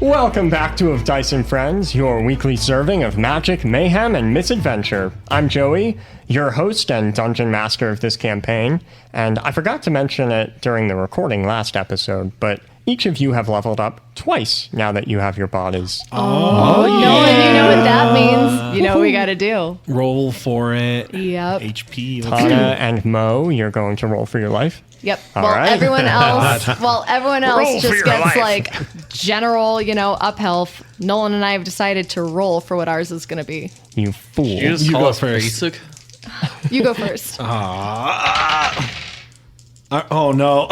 Welcome back to Of Dice and Friends, your weekly serving of magic, mayhem, and misadventure. I'm Joey, your host and dungeon master of this campaign, and I forgot to mention it during the recording last episode, but each of you have leveled up twice now that you have your bodies. Oh, yeah. Nolan, you know what that means. You know what we got to do. Roll for it. Yep. HP. Tana and Mo, you're going to roll for your life. Yep. All Well, right. everyone else Roll for just your gets life. like general, up health. Nolan and I have decided to roll for what ours is going to be. You fool. You just You call go us first. basic? You go first. Oh, no.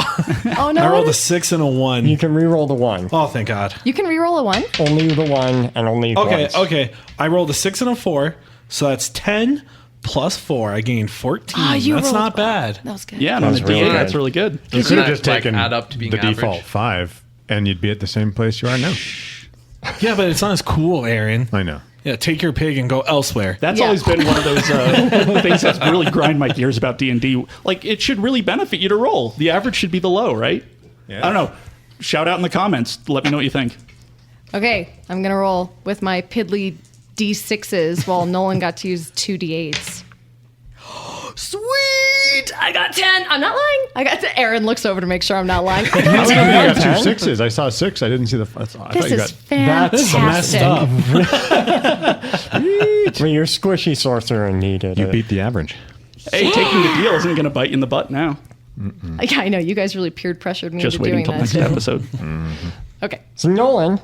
Oh, no. I rolled a 6 and a 1. You can re-roll the one. Oh, thank God. You can reroll a 1. Only the one and only once. Okay. I rolled a 6 and a 4, so that's 10 plus 4. I gained 14. Ah, you That's rolled not well. bad. That was good. Yeah, That on was a really D8, good. that's really good. You could have just like, taken add up to being the average. default 5, and you'd be at the same place you are now. Yeah, but it's not as cool, Aaron. I know. Yeah, take your pig and go elsewhere. That's Yeah. always been one of those things that's really grind my gears about D&D. Like, it should really benefit you to roll. The average should be the low, right? Yeah. I don't know. Shout out in the comments. Let me know what you think. Okay, I'm going to roll with my piddly D6s while Nolan got to use 2 D8s. Sweet! I got 10. I'm not lying. I got 10. Aaron looks over to make sure I'm not lying. I got got 2 10. 6s. I saw 6. I didn't see the. I This thought you is got. That's messed fantastic. up. Well, your squishy sorcerer needed You it. beat the average. Hey, taking the deal isn't going to bite you in the butt now. Yeah, I know. You guys really peer pressured me Just into waiting doing until that. next too. episode. Okay. So Nolan,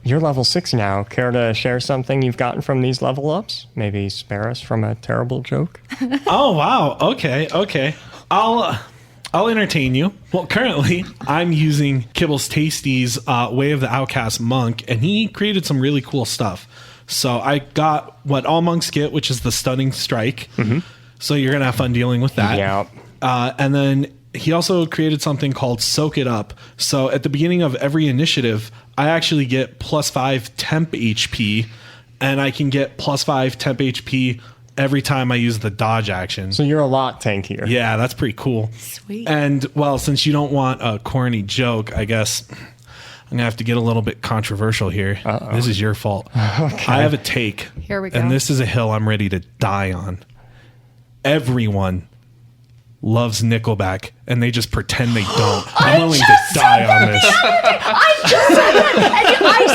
you're level 6 now. Care to share something you've gotten from these level ups? Maybe spare us from a terrible joke? Oh, wow. Okay. I'll entertain you. Well, currently, I'm using Kibble's Tasty's Way of the Outcast Monk, and he created some really cool stuff. So I got what all monks get, which is the Stunning Strike. So you're going to have fun dealing with that. Yeah. And then he also created something called Soak It Up. So at the beginning of every initiative, I actually get plus 5 temp HP, and I can get plus 5 temp HP every time I use the dodge action. So you're a lot tankier. Yeah, that's pretty cool. Sweet. And, well, since you don't want a corny joke, I guess I'm going to have to get a little bit controversial here. This is your fault. I have a take. Here we go. And this is a hill I'm ready to die on. Everyone loves Nickelback, and they just pretend they don't. I'm willing to die on this. I just said that. And I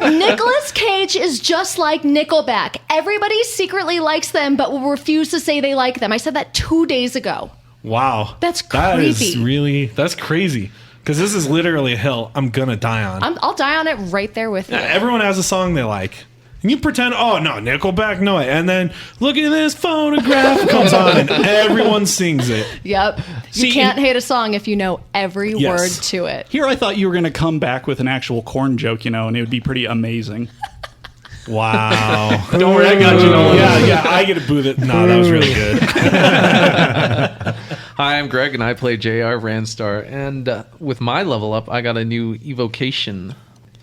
said Nicolas Cage is just like Nickelback. Everybody secretly likes them, but will refuse to say they like them. I said that 2 days ago. Wow. That's That is creepy. that's crazy. Because this is literally a hill I'm going to die on. I'll die on it right there with you. Everyone has a song they like. And you pretend, oh, no, Nickelback, no. And then, look at this photograph comes on, and everyone sings it. Yep. See, You can't hate a song if you know every Yes. word to it. Here I thought you were going to come back with an actual corn joke, and it would be pretty amazing. Wow. Don't worry, I got you, Nolan. Yeah, I get to boo that. No, that was really good. Hi, I'm Greg, and I play J.R. Ranstar. And with my level up, I got a new evocation.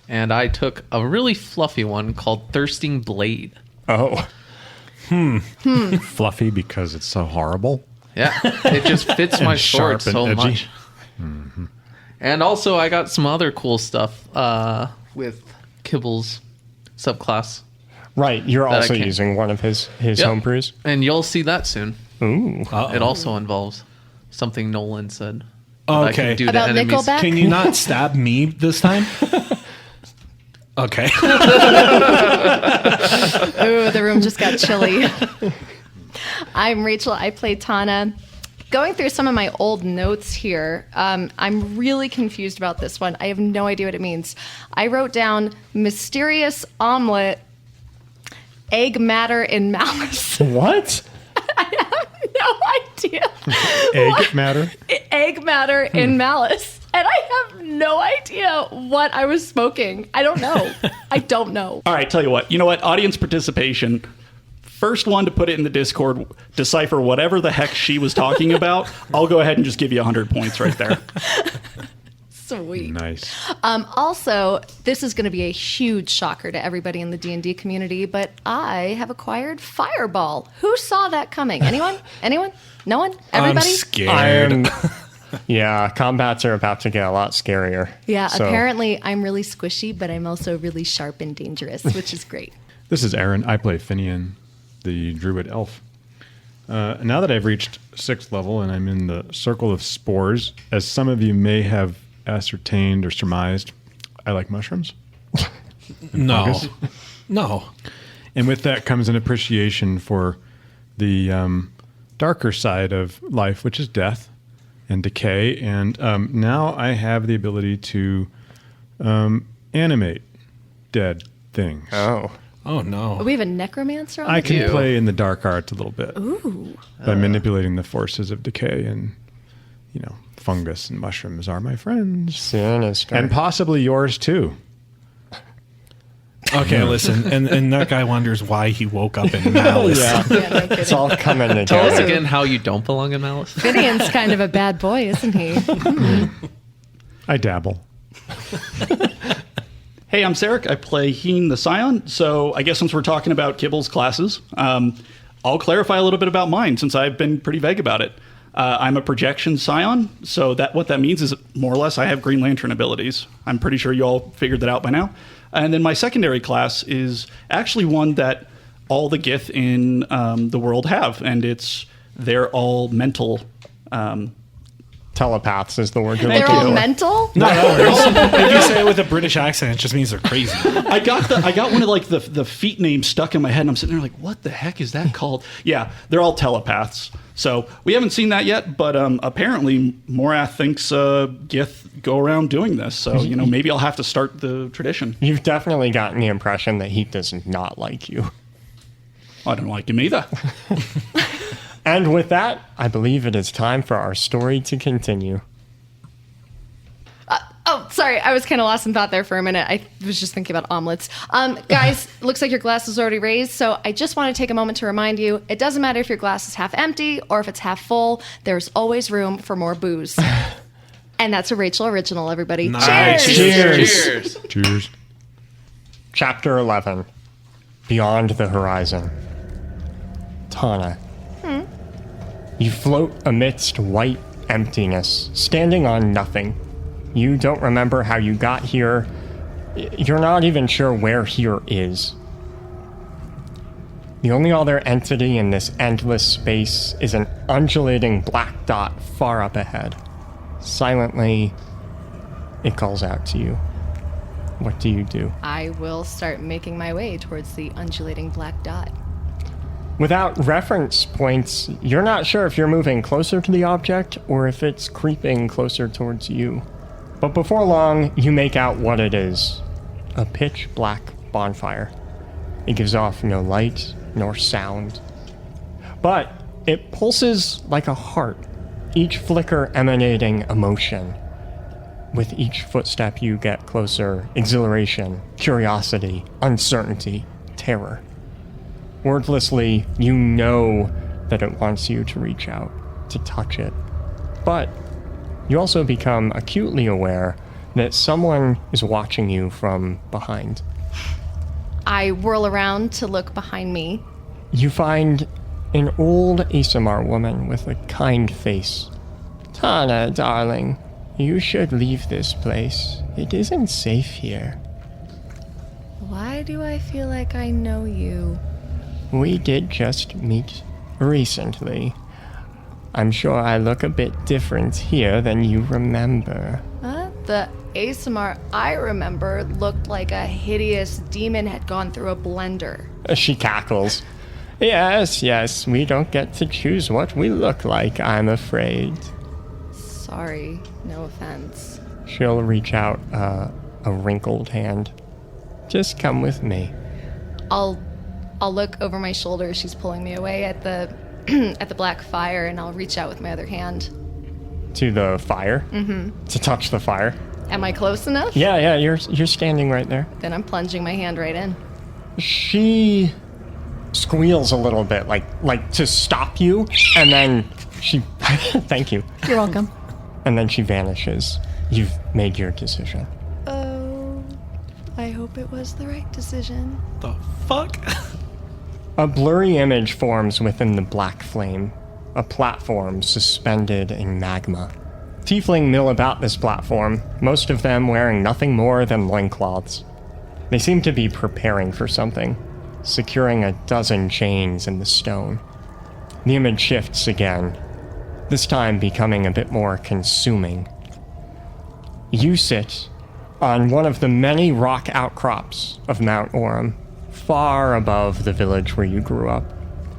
And I took a really fluffy one called Thirsting Blade. Oh. Fluffy because it's so horrible. Yeah, it just fits my sharp sword and so edgy. much. And also, I got some other cool stuff with Kibble's subclass. Right. You're That I also can't- using one of his Yep. homebrews. And you'll see that soon. Ooh. It also involves something Nolan said. that I Okay. can do to About enemies. Nickelback? Can you not stab me this time? Okay. Ooh, the room just got chilly. I'm Rachel. I play Tana. Going through some of my old notes here, I'm really confused about this one. I have no idea what it means. I wrote down mysterious omelet, egg matter in malice. What? No idea. Egg matter? Egg matter in malice. And I have no idea what I was smoking. I don't know. I don't know. All right, tell you what. You know what? Audience participation. First one to put it in the Discord, decipher whatever the heck she was talking about. I'll go ahead and just give you 100 points right there. Sweet. Nice. Also, this is going to be a huge shocker to everybody in the D&D community, but I have acquired Fireball. Who saw that coming? Anyone? Anyone? No one? Everybody? I'm scared. Yeah, combats are about to get a lot scarier. Yeah, So, apparently I'm really squishy, but I'm also really sharp and dangerous, which is great. This is Aaron. I play Finian, the druid elf. Now that I've reached 6th level and I'm in the circle of spores, as some of you may have ascertained or surmised, I like mushrooms. No. Fungus. No. And with that comes an appreciation for the darker side of life, which is death and decay. And now I have the ability to animate dead things. Oh. Oh, no. We have a necromancer on I the can team? play in the dark arts a little bit Ooh. by manipulating the forces of decay, and fungus and mushrooms are my friends, Sinister. and possibly yours too. Okay, listen. And that guy wonders why he woke up in malice. Yeah, Yeah, no it's kidding. all coming together. Tell us again how you don't belong in Malice. Finian's kind of a bad boy, isn't he? I dabble. Hey, I'm Sarek. I play Heen the Scion. So I guess since we're talking about Kibble's classes, I'll clarify a little bit about mine since I've been pretty vague about it. I'm a projection Scion, so what that means is more or less I have Green Lantern abilities. I'm pretty sure you all figured that out by now. And then my secondary class is actually one that all the Gith in the world have, and they're all mental. Telepaths is the word you're They're looking all for. mental? No worries. If you say it with a British accent, it just means they're crazy. I got one of like the feat names stuck in my head, and I'm sitting there like, what the heck is that called? Yeah, they're all telepaths. So we haven't seen that yet, but apparently Morath thinks Gith go around doing this. So maybe I'll have to start the tradition. You've definitely gotten the impression that he does not like you. I don't like him either. And with that, I believe it is time for our story to continue. Oh, sorry. I was kind of lost in thought there for a minute. I was just thinking about omelets. Guys, looks like your glass is already raised, so I just want to take a moment to remind you, it doesn't matter if your glass is half empty or if it's half full, there's always room for more booze. And that's a Rachel original, everybody. Nice. Cheers! Cheers. Chapter 11. Beyond the Horizon. Tana. You float amidst white emptiness, standing on nothing. You don't remember how you got here. You're not even sure where here is. The only other entity in this endless space is an undulating black dot far up ahead. Silently, it calls out to you. What do you do? I will start making my way towards the undulating black dot. Without reference points, you're not sure if you're moving closer to the object or if it's creeping closer towards you. But before long, you make out what it is. A pitch black bonfire. It gives off no light nor sound. But it pulses like a heart, each flicker emanating emotion. With each footstep you get closer, exhilaration, curiosity, uncertainty, terror. Wordlessly, you know that it wants you to reach out, to touch it. But you also become acutely aware that someone is watching you from behind. I whirl around to look behind me. You find an old Asimar woman with a kind face. Tana, darling, you should leave this place. It isn't safe here. Why do I feel like I know you? We did just meet recently. I'm sure I look a bit different here than you remember. The Asimar I remember looked like a hideous demon had gone through a blender. She cackles. Yes, we don't get to choose what we look like, I'm afraid. Sorry, no offense. She'll reach out a wrinkled hand. Just come with me. I'll look over my shoulder as she's pulling me away at the at the black fire, and I'll reach out with my other hand. To the fire? Mm-hmm. To touch the fire? Am I close enough? Yeah, you're standing right there. Then I'm plunging my hand right in. She squeals a little bit, like to stop you, and then she... Thank you. You're welcome. And then she vanishes. You've made your decision. Oh, I hope it was the right decision. The fuck? A blurry image forms within the black flame, a platform suspended in magma. Tiefling mill about this platform, most of them wearing nothing more than loincloths. They seem to be preparing for something, securing a dozen chains in the stone. The image shifts again, this time becoming a bit more consuming. You sit on one of the many rock outcrops of Mount Orem, far above the village where you grew up.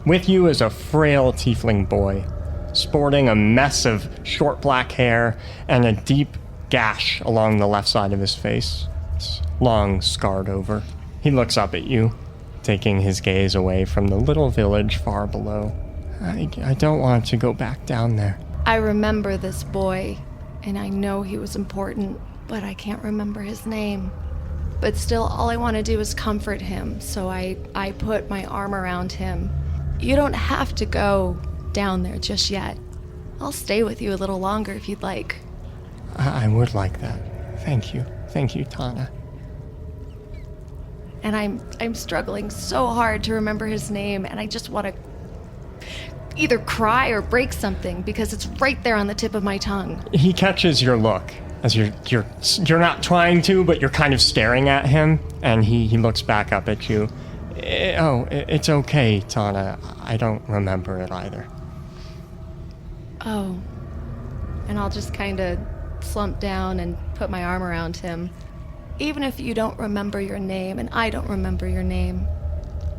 With you is a frail tiefling boy, sporting a mess of short black hair and a deep gash along the left side of his face. It's long scarred over. He looks up at you, taking his gaze away from the little village far below. I don't want to go back down there. I remember this boy, and I know he was important, but I can't remember his name. But still, all I want to do is comfort him, so I put my arm around him. You don't have to go down there just yet. I'll stay with you a little longer if you'd like. I would like that. Thank you. Thank you, Tana. And I'm struggling so hard to remember his name, and I just want to either cry or break something because it's right there on the tip of my tongue. He catches your look as you're not trying to, but you're kind of staring at him, and he looks back up at you. It's okay, Tana. I don't remember it either. Oh. And I'll just kind of slump down and put my arm around him. Even if you don't remember your name and I don't remember your name,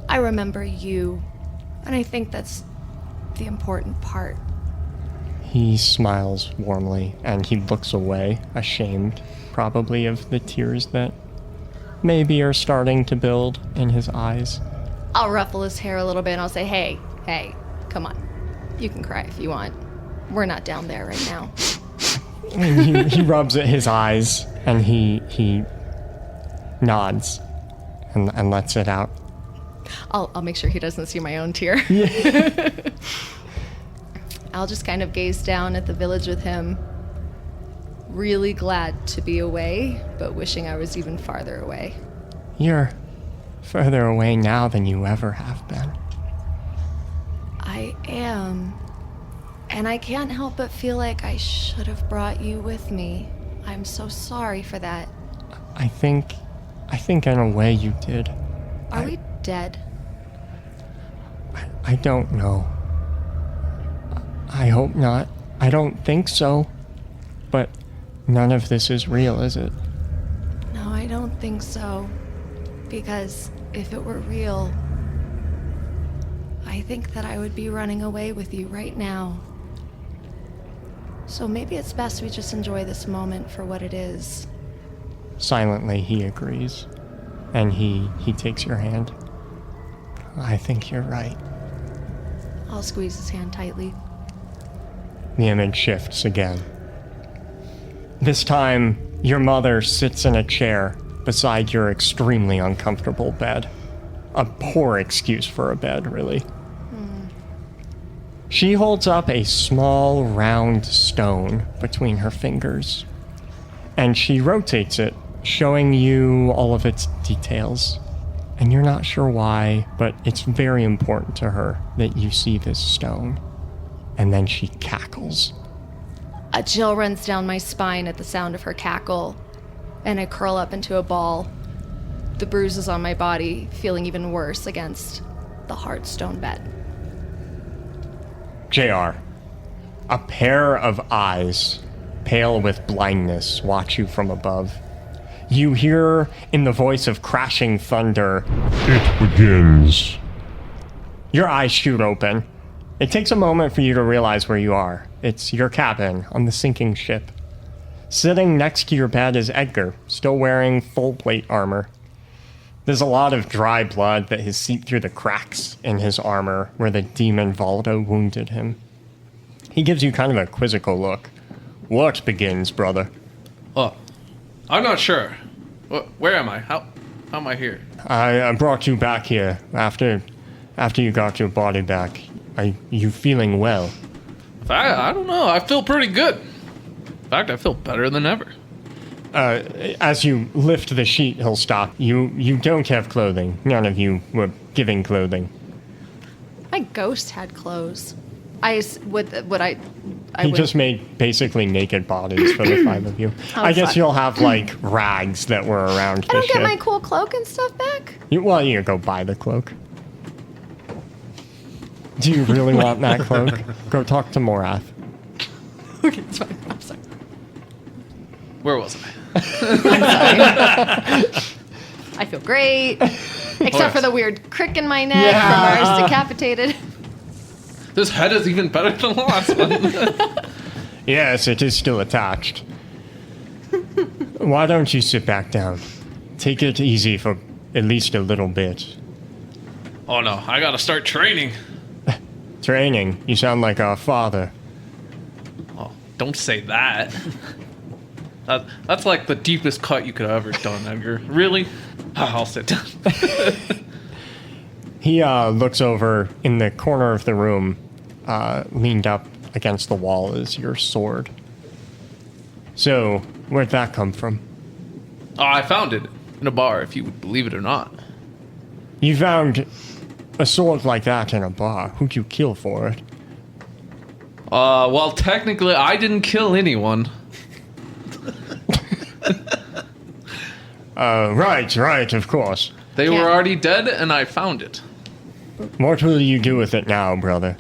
I remember you. And I think that's the important part. He smiles warmly, and he looks away, ashamed, probably of the tears that maybe are starting to build in his eyes. I'll ruffle his hair a little bit and I'll say, hey, come on. You can cry if you want. We're not down there right now. He rubs at his eyes, and he nods and lets it out. I'll make sure he doesn't see my own tear. I'll just kind of gaze down at the village with him, really glad to be away, but wishing I was even farther away. You're further away now than you ever have been. I am. And I can't help but feel like I should have brought you with me. I'm so sorry for that. I think in a way you did. Are we dead? I don't know. I hope not. I don't think so. But none of this is real, is it? No, I don't think so. Because if it were real, I think that I would be running away with you right now. So maybe it's best we just enjoy this moment for what it is. Silently, he agrees. And he takes your hand. I think you're right. I'll squeeze his hand tightly. The image shifts again. This time, your mother sits in a chair beside your extremely uncomfortable bed. A poor excuse for a bed, really. She holds up a small, round stone between her fingers, and she rotates it, showing you all of its details. And you're not sure why, but it's very important to her that you see this stone. And then she cackles. A chill runs down my spine at the sound of her cackle, and I curl up into a ball, the bruises on my body feeling even worse against the hard stone bed. JR, a pair of eyes, pale with blindness, watch you from above. You hear in the voice of crashing thunder, "It begins." Your eyes shoot open. It takes a moment for you to realize where you are. It's your cabin on the sinking ship. Sitting next to your bed is Edgar, still wearing full plate armor. There's a lot of dry blood that has seeped through the cracks in his armor where the demon Valda wounded him. He gives you kind of a quizzical look. What begins, brother? Oh, I'm not sure. Where am I? How am I here? I brought you back here after you got your body back. Are you feeling well? I don't know. I feel pretty good. In fact, I feel better than ever. As you lift the sheet, he'll stop. You don't have clothing. None of you were giving clothing. My ghost had clothes. would I He would, just made basically naked bodies for the 5 of you. Oh, I guess fuck. you'll have like rags that were around I the don't ship. get my cool cloak and stuff back. Well, you go buy the cloak. Do you really want that cloak? Go talk to Morath. Okay, it's fine. I'm sorry. Where was I? I feel great. Except yes. for the weird crick in my neck Yeah. from ours decapitated. This head is even better than the last one. Yes, it is still attached. Why don't you sit back down? Take it easy for at least a little bit. Oh no, I gotta start training. Training. You sound like our father. Oh, don't say that. That's like the deepest cut you could have ever done, Edgar. Really? I'll sit down. He looks over in the corner of the room, leaned up against the wall is your sword. So, where'd that come from? Oh, I found it in a bar, if you would believe it or not. You found a sword like that in a bar. Who'd you kill for it? Well, technically, I didn't kill anyone. Right, of course. They Yeah. were already dead, and I found it. What will you do with it now, brother?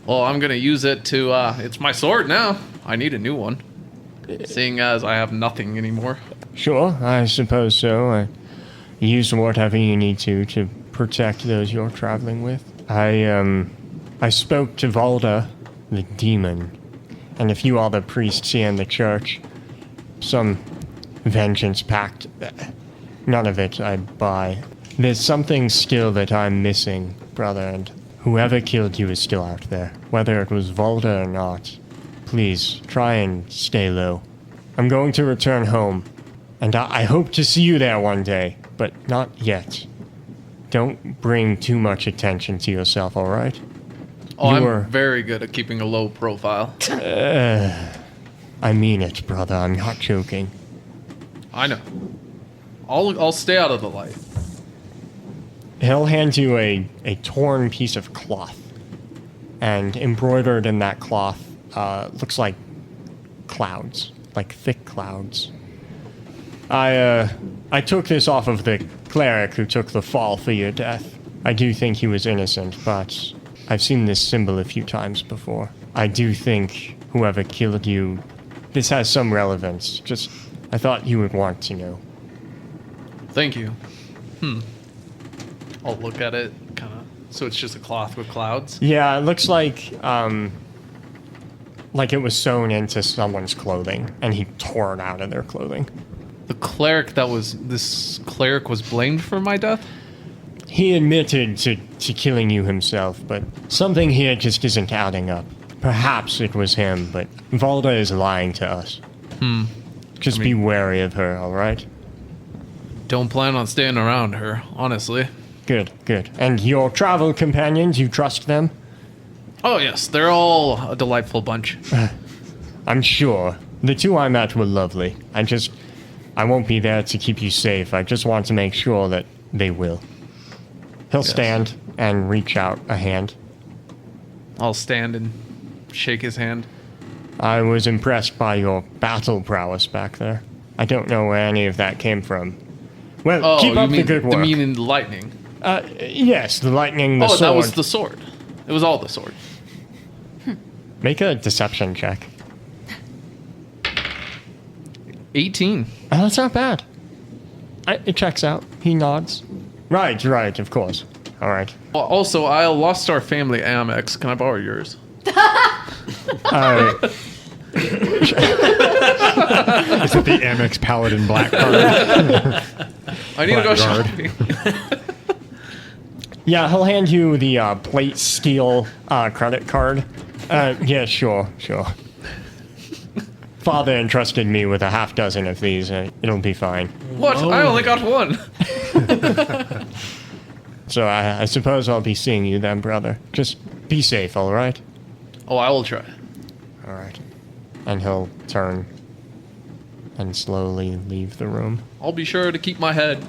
Well, I'm gonna use it to, it's my sword now. I need a new one. Seeing as I have nothing anymore. Sure, I suppose so. Use whatever you need to protect those you're traveling with. I spoke to Valda, the demon, and a few other priests here in the church. Some vengeance pact. None of it I buy. There's something still that I'm missing, brother, and whoever killed you is still out there. Whether it was Valda or not, please try and stay low. I'm going to return home, and I hope to see you there one day, but not yet. Don't bring too much attention to yourself, all right? Oh, You I'm were- very good at keeping a low profile. I mean it, brother. I'm not joking. I know. I'll stay out of the light. He'll hand you a torn piece of cloth, and embroidered in that cloth looks like clouds, like thick clouds. I took this off of the cleric who took the fall for your death. I do think he was innocent, but I've seen this symbol a few times before. I do think whoever killed you, this has some relevance. Just, I thought you would want to know. Thank you. I'll look at it, kind of. So it's just a cloth with clouds. Yeah, it looks like it was sewn into someone's clothing, and he tore it out of their clothing. The cleric this cleric was blamed for my death? He admitted to killing you himself, but something here just isn't adding up. Perhaps it was him, but Valda is lying to us. Just be wary of her, alright? Don't plan on staying around her, honestly. Good. And your travel companions, you trust them? Oh yes, they're all a delightful bunch. I'm sure. The two I met were lovely. I won't be there to keep you safe. I just want to make sure that they will. He'll stand and reach out a hand. I'll stand and shake his hand. I was impressed by your battle prowess back there. I don't know where any of that came from. Well, Oh, keep you up mean the good work. You mean in the lightning? Yes, the lightning, the Oh, sword. that was the sword. It was all the sword. Make a deception check. 18. Oh, that's not bad. It checks out. He nods. Right, of course. All right. Well, also, I lost our family Amex. Can I borrow yours? Is it the Amex Paladin Black card? I need to go Blackguard. shopping. Yeah, he'll hand you the plate steel credit card. Yeah, sure. Father entrusted me with a half dozen of these. It'll be fine. What? I only got one. So I suppose I'll be seeing you then, brother. Just be safe, all right? Oh, I will try. All right. And he'll turn and slowly leave the room. I'll be sure to keep my head.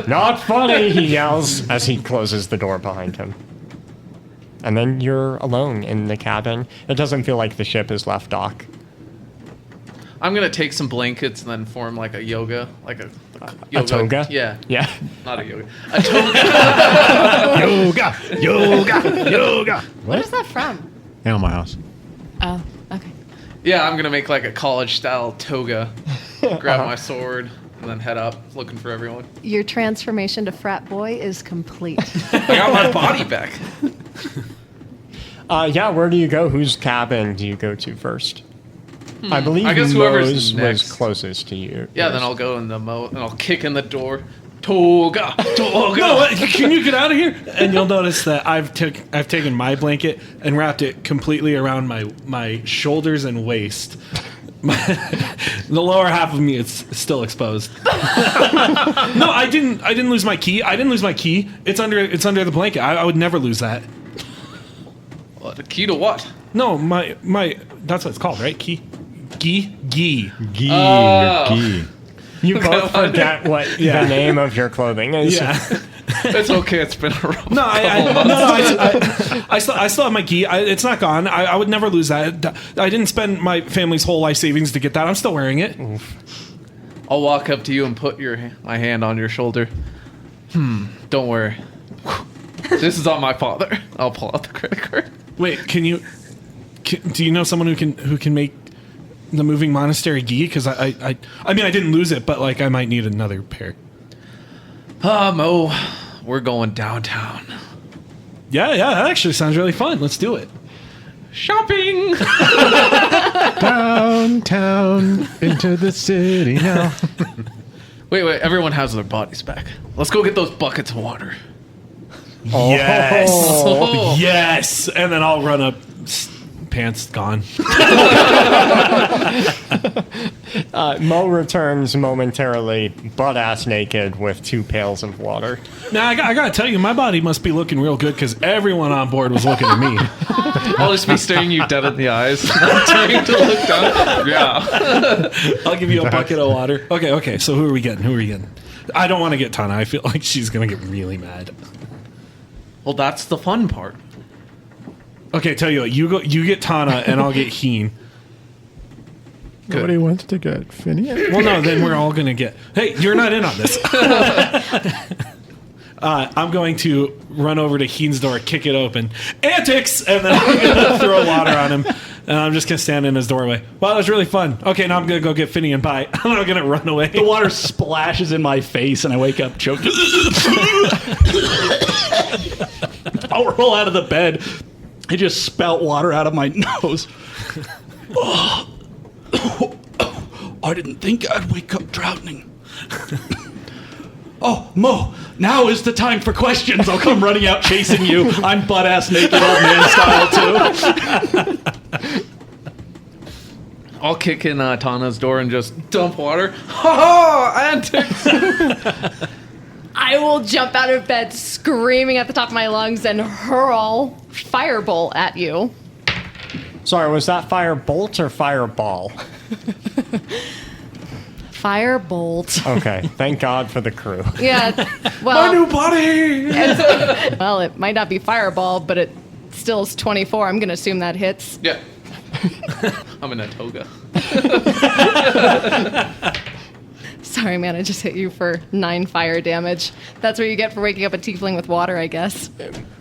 Not funny, he yells as he closes the door behind him. and then you're alone in the cabin. It doesn't feel like the ship has left dock. I'm gonna take some blankets and then form like a yoga, like a yoga. A toga? Yeah, Yeah. not a yoga. A toga. Yoga. What is that from? Animal House. Oh, okay. Yeah, I'm gonna make like a college style toga. Grab my sword and then head up, looking for everyone. Your transformation to frat boy is complete. I got my body back. Yeah, where do you go? Whose cabin do you go to first? I believe I guess whoever's Mo's next. was closest to you. Yeah, then I'll go in the moat and I'll kick in the door. Toga, toga. No, can you get out of here? And you'll notice that I've taken my blanket and wrapped it completely around my shoulders and waist. The lower half of me is still exposed. No, I didn't lose my key. It's under the blanket. I would never lose that. What, a key to what? No, my that's what it's called, right? Key. Gee. You both forget what the name of your clothing is. Yeah. It's okay. It's been a rough No, I still have my key. It's not gone. I would never lose that. I didn't spend my family's whole life savings to get that. I'm still wearing it. I'll walk up to you and put my hand on your shoulder. Don't worry. This is on my father. I'll pull out the credit card. Wait, do you know someone who can make the moving monastery gi? Because I mean, I didn't lose it, but like I might need another pair. Mo, we're going downtown. Yeah, that actually sounds really fun. Let's do it. Shopping. Downtown into the city now. Wait. Everyone has their bodies back. Let's go get those buckets of water. Yes, Oh. yes, and then I'll run up. Pants gone. Mo returns momentarily, butt-ass naked, with 2 pails of water. Now I gotta tell you, my body must be looking real good because everyone on board was looking at me. I'll just be staring you dead in the eyes. I'm trying to look down. Yeah. I'll give you a bucket of water. Okay. So who are we getting? I don't want to get Tana. I feel like she's gonna get really mad. Well, that's the fun part. Okay, tell you what. You get Tana, and I'll get Heen. Nobody wants to get Finian. Well, no, then we're all gonna get. Hey, you're not in on this. I'm going to run over to Heen's door, kick it open, antics, and then I'm gonna throw water on him, and I'm just gonna stand in his doorway. Wow, that was really fun. Okay, now I'm gonna go get Finian. Bye. I'm not gonna run away. The water splashes in my face, and I wake up choked. I'll roll out of the bed. I just spout water out of my nose. I didn't think I'd wake up drowning. Oh, Mo, now is the time for questions. I'll come running out chasing you. I'm butt-ass naked old man style, too. I'll kick in Tana's door and just dump water. Ha ha! Antics! I will jump out of bed screaming at the top of my lungs and hurl firebolt at you. Sorry, was that firebolt or fireball? Firebolt. Okay, thank God for the crew. Yeah, well, My new body. well, it might not be fireball, but it still is 24. I'm going to assume that hits. Yeah. I'm in a toga. Sorry, man, I just hit you for 9 fire damage. That's what you get for waking up a tiefling with water, I guess.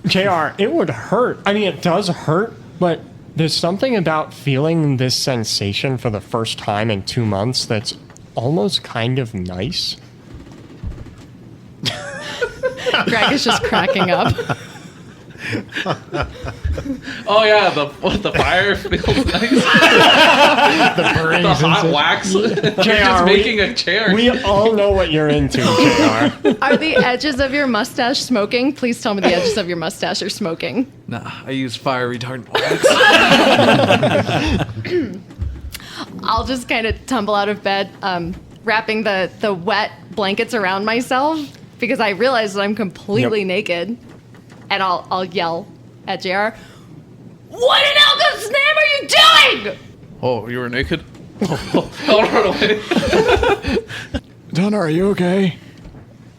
JR, it would hurt. I mean, it does hurt, but there's something about feeling this sensation for the first time in 2 months that's almost kind of nice. Greg is just cracking up. Oh yeah, the fire feels nice. The hot wax. You're just making a chair. We all know what you're into, JR. Are the edges of your mustache smoking? Please tell me the edges of your mustache are smoking. Nah, I use fire retardant wax. I'll just kind of tumble out of bed, wrapping the wet blankets around myself because I realize that I'm completely naked. And I'll yell at JR, "What in Elga's name are you doing?" Oh, you were naked? I'll run away. Donna, are you okay?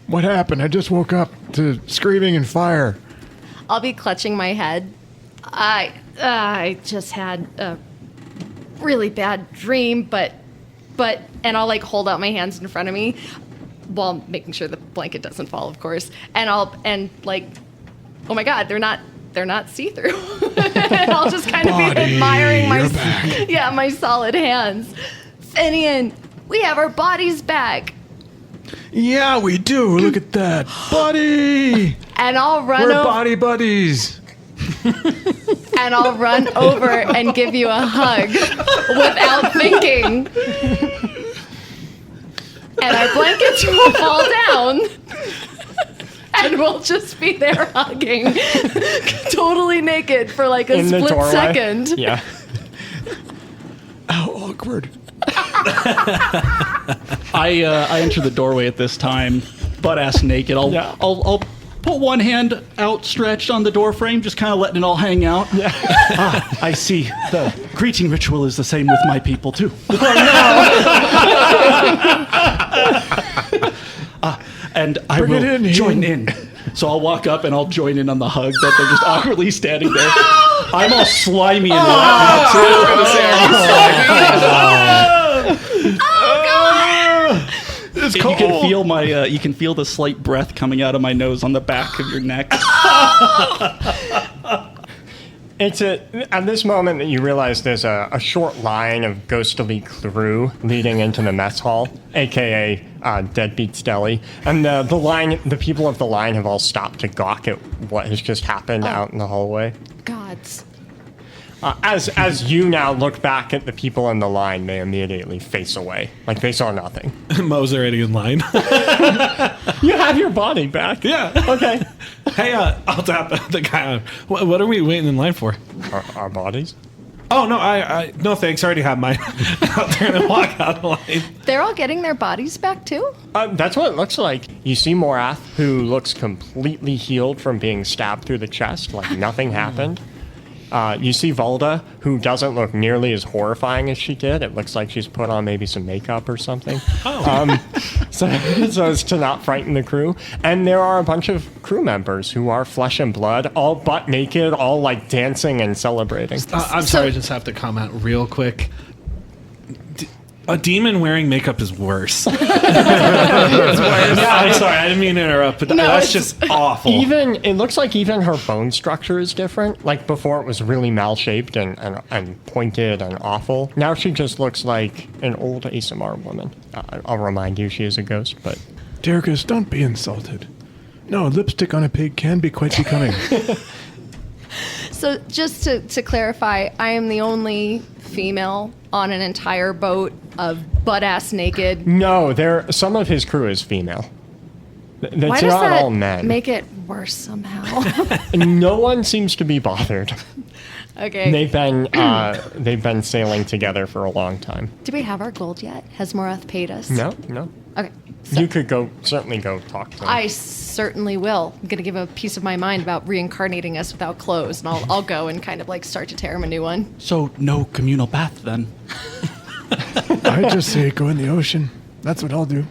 What happened? I just woke up to screaming and fire. I'll be clutching my head I just had a really bad dream, but and I'll like hold out my hands in front of me while making sure the blanket doesn't fall, of course. And like, oh my God, they're not see-through. And I'll just kind of be admiring my solid hands. Finian, we have our bodies back. Yeah, we do. Look at that. Buddy! And I'll run We're over. body buddies. And I'll run over and give you a hug without thinking. And our blankets will fall down. And we'll just be there hugging, totally naked for like a In the split doorway. second. Yeah. How awkward. I enter the doorway at this time, butt ass naked. I'll put one hand outstretched on the door frame, just kind of letting it all hang out. Yeah. I see. The greeting ritual is the same with my people too. And I Bring it in, will join Ian. in. So I'll walk up and I'll join in on the hug that they're just awkwardly standing there. I'm all slimy and wet It's too. cold. You can feel my you can feel the slight breath coming out of my nose on the back of your neck. At this moment that you realize there's a short line of ghostly crew leading into the mess hall, aka Deadbeat's Deli, and the people of the line have all stopped to gawk at what has just happened out in the hallway. Gods. As you now look back at the people in the line, they immediately face away, like they saw nothing. Mo's already in line. You have your body back. Yeah. Okay. Hey, I'll tap the guy. What are we waiting in line for? Our bodies. Oh no, I no thanks. I already have mine. I'll turn and walk out of the line. They're all getting their bodies back too? That's what it looks like. You see Morath, who looks completely healed from being stabbed through the chest, like nothing happened. You see Volda, who doesn't look nearly as horrifying as she did. It looks like she's put on maybe some makeup or something. So as to not frighten the crew. And there are a bunch of crew members who are flesh and blood, all butt naked, all like dancing and celebrating. I'm sorry, I just have to comment real quick. A demon wearing makeup is worse. It's worse. I'm sorry, I didn't mean to interrupt, but that's just awful. It looks like even her bone structure is different. Like before it was really mal-shaped and pointed and awful. Now she just looks like an old ASMR woman. I'll remind you she is a ghost, but... Derigus, don't be insulted. No, lipstick on a pig can be quite becoming. So just to clarify, I am the only female on an entire boat of butt-ass naked. No, some of his crew is female. It's Why does not that all men. make it worse somehow? No one seems to be bothered. Okay. They've been sailing together for a long time. Do we have our gold yet? Has Morath paid us? No. Okay. So You could certainly go talk to him. I certainly will. I'm going to give a piece of my mind about reincarnating us without clothes, and I'll go and kind of like start to tear him a new one. So no communal bath then. I just say go in the ocean. That's what I'll do.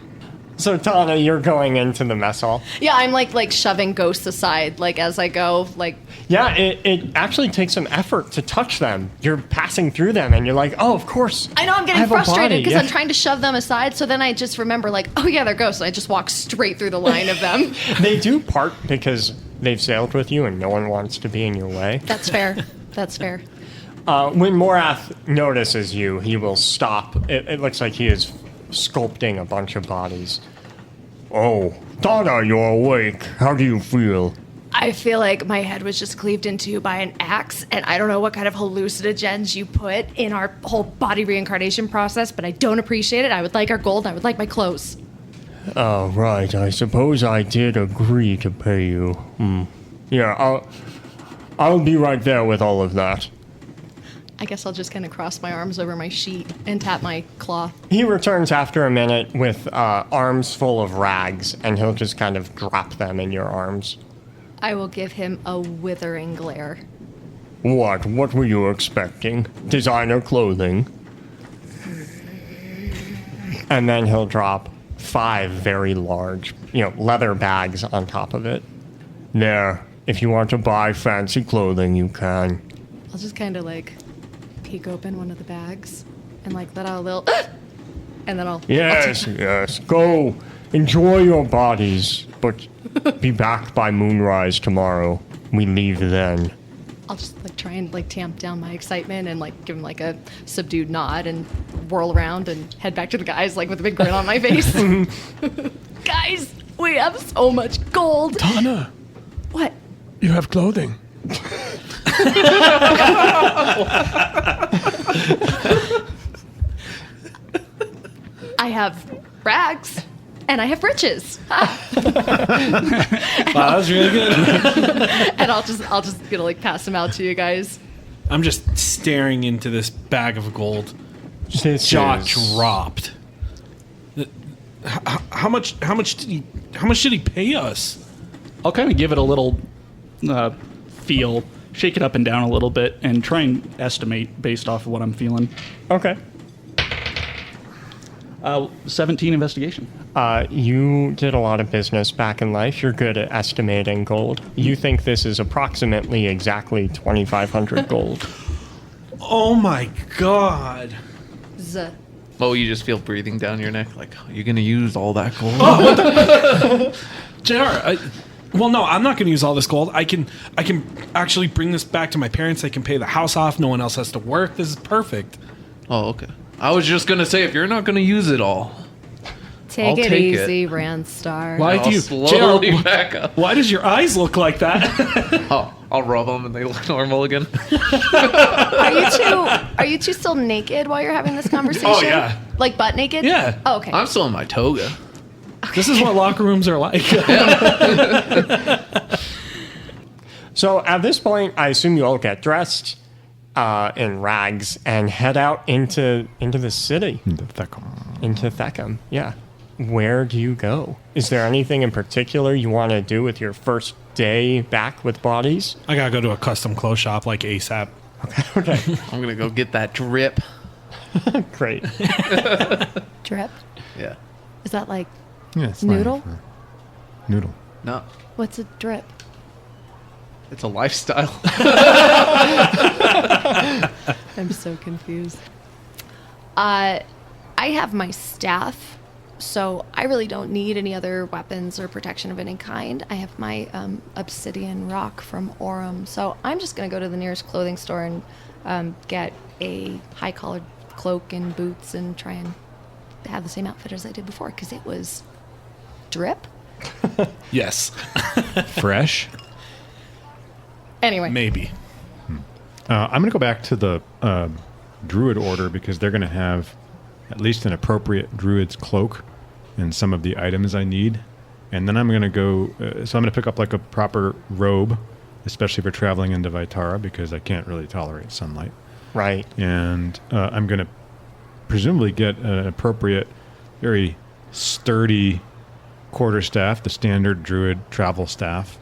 So Tana, you're going into the mess hall. Yeah, I'm like shoving ghosts aside, like as I go, like. Yeah, it actually takes some effort to touch them. You're passing through them, and you're like, oh, of course. I know I'm getting have a frustrated body, because yeah. I'm trying to shove them aside. So then I just remember, like, oh yeah, they're ghosts. And I just walk straight through the line of them. They do part because they've sailed with you, and no one wants to be in your way. That's fair. That's fair. When Morath notices you, he will stop. It looks like he is sculpting a bunch of bodies. Oh, Tana, you're awake. How do you feel? I feel like my head was just cleaved into by an axe, and I don't know what kind of hallucinogens you put in our whole body reincarnation process, but I don't appreciate it. I would like our gold. I would like my clothes. Oh, right. I suppose I did agree to pay you. Yeah, I'll be right there with all of that. I guess I'll just kind of cross my arms over my sheet and tap my claw. He returns after a minute with arms full of rags, and he'll just kind of drop them in your arms. I will give him a withering glare. What? What were you expecting? Designer clothing? And then he'll drop 5 very large, leather bags on top of it. There. If you want to buy fancy clothing, you can. I'll just kind of like peek open one of the bags and like let out a little, and then I'll. Yes, yes. Go enjoy your bodies, but be back by moonrise tomorrow. We leave then. I'll just like try and like tamp down my excitement and like give him like a subdued nod and whirl around and head back to the guys like with a big grin on my face. Guys, we have so much gold. Tana, What? you have clothing. I have rags and I have riches. Wow, that was really good. And I'll just gonna like pass them out to you guys. I'm just staring into this bag of gold. This Jaw is- dropped. How much did he pay us? I'll kind of give it a little feel, shake it up and down a little bit, and try and estimate based off of what I'm feeling. Okay. 17 investigation. You did a lot of business back in life. You're good at estimating gold. You think this is approximately exactly 2,500 gold. Oh my god. Z. Oh, you just feel breathing down your neck. Like, oh, you're going to use all that gold? JR, well, no, I'm not going to use all this gold. I can actually bring this back to my parents. They can pay the house off. No one else has to work. This is perfect. Oh, okay. I was just going to say, if you're not going to use it all, Take I'll it take easy, Randstar. Why I'll do you, slowly JR, back up. why does your eyes look like that? Oh, I'll rub them and they look normal again. Are you two still naked while you're having this conversation? Oh, yeah. Like butt naked? Yeah. Oh, okay. I'm still in my toga. This is what locker rooms are like. So at this point, I assume you all get dressed in rags and head out into the city. Into Theckham, yeah. Where do you go? Is there anything in particular you want to do with your first day back with bodies? I gotta go to a custom clothes shop like ASAP. Okay, I'm going to go get that drip. great. Drip? Yeah. Is that like Yeah, it's noodle? Noodle. No, What's a drip? it's a lifestyle. I'm so confused. I have my staff, so I really don't need any other weapons or protection of any kind. I have my obsidian rock from Orem, so I'm just going to go to the nearest clothing store and get a high-collared cloak and boots and try and have the same outfit as I did before, because it was drip. Yes. Fresh. Anyway. Maybe. I'm going to go back to the druid order because they're going to have at least an appropriate druid's cloak and some of the items I need. And then I'm going to go, so I'm going to pick up like a proper robe, especially for traveling into Vitara because I can't really tolerate sunlight. Right. And I'm going to presumably get an appropriate, very sturdy quarterstaff, the standard druid travel staff.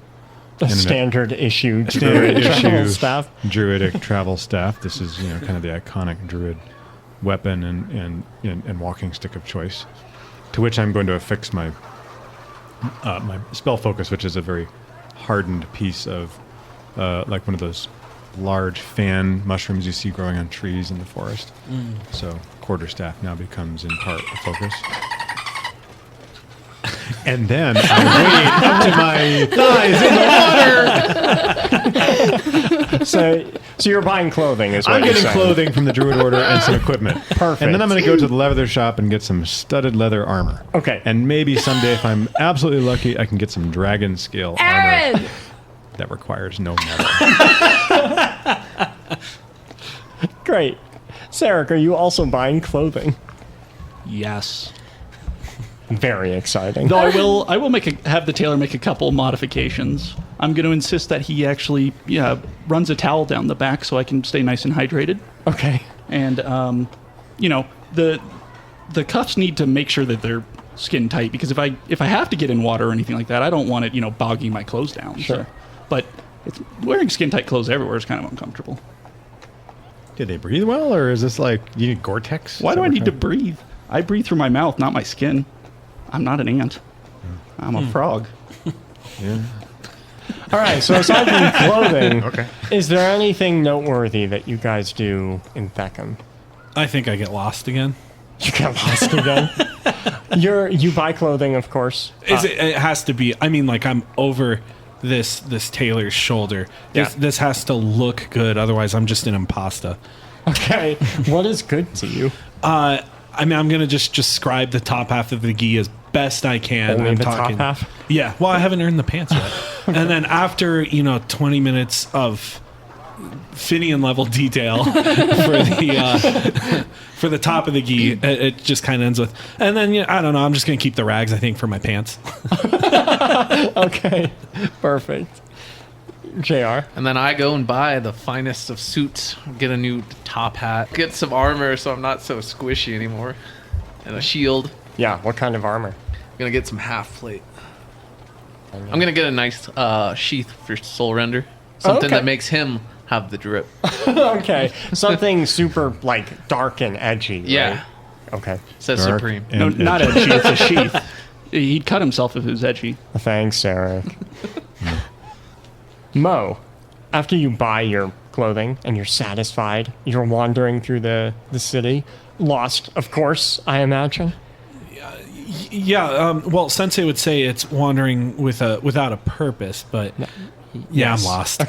The And standard issue Standard travel issue staff. druidic travel staff. This is, kind of the iconic druid weapon and walking stick of choice. To which I'm going to affix my my spell focus, which is a very hardened piece of like one of those large fan mushrooms you see growing on trees in the forest. So quarterstaff now becomes in part a focus. And then I wade up to my thighs in the water. So you're buying clothing, is what I'm you're getting saying. clothing from the druid order and some equipment. Perfect. And then I'm going to go to the leather shop and get some studded leather armor. Okay. And maybe someday, if I'm absolutely lucky, I can get some dragon scale Aaron! armor that requires no metal. Great. Sarek, are you also buying clothing? Yes. Very exciting. Though I will have the tailor make a couple modifications. I'm going to insist that he actually runs a towel down the back so I can stay nice and hydrated. Okay. And the cuffs need to make sure that they're skin tight because if I have to get in water or anything like that, I don't want it bogging my clothes down. Sure. So. But wearing skin tight clothes everywhere is kind of uncomfortable. Did they breathe well, or is this like you need Gore-Tex? Why do I need to breathe? I breathe through my mouth, not my skin. I'm not an ant. I'm a frog. Yeah. All right, so aside from clothing, Okay. is there anything noteworthy that you guys do in Theckham? I think I get lost again. You got lost again. You buy clothing, of course. It has to be. I mean, like I'm over this tailor's shoulder. This has to look good. Otherwise, I'm just an impasta. Okay, what is good to you? I mean, I'm gonna just describe the top half of the gi as best I can. Only I'm the talking, top half? Yeah. Well, I haven't earned the pants yet. And then after 20 minutes of Finian level detail for the for the top of the gi, it just kind of ends with, and then I don't know. I'm just gonna keep the rags. I think for my pants. Okay, perfect. JR. And then I go and buy the finest of suits, get a new top hat, get some armor so I'm not so squishy anymore, and a shield. Yeah, what kind of armor? I'm gonna get some half plate. I'm gonna get a nice sheath for Soul Render, something Okay. that makes him have the drip. Okay, something super like dark and edgy. Yeah, Right? Okay. says Dark Supreme. and No, not edgy. edgy. It's a sheath. He'd cut himself if it was edgy. Thanks, Eric. Mo, after you buy your clothing and you're satisfied, you're wandering through the city, lost, of course, I imagine. Yeah. Well, Sensei would say it's wandering without a purpose, but yeah, Yes. I'm lost.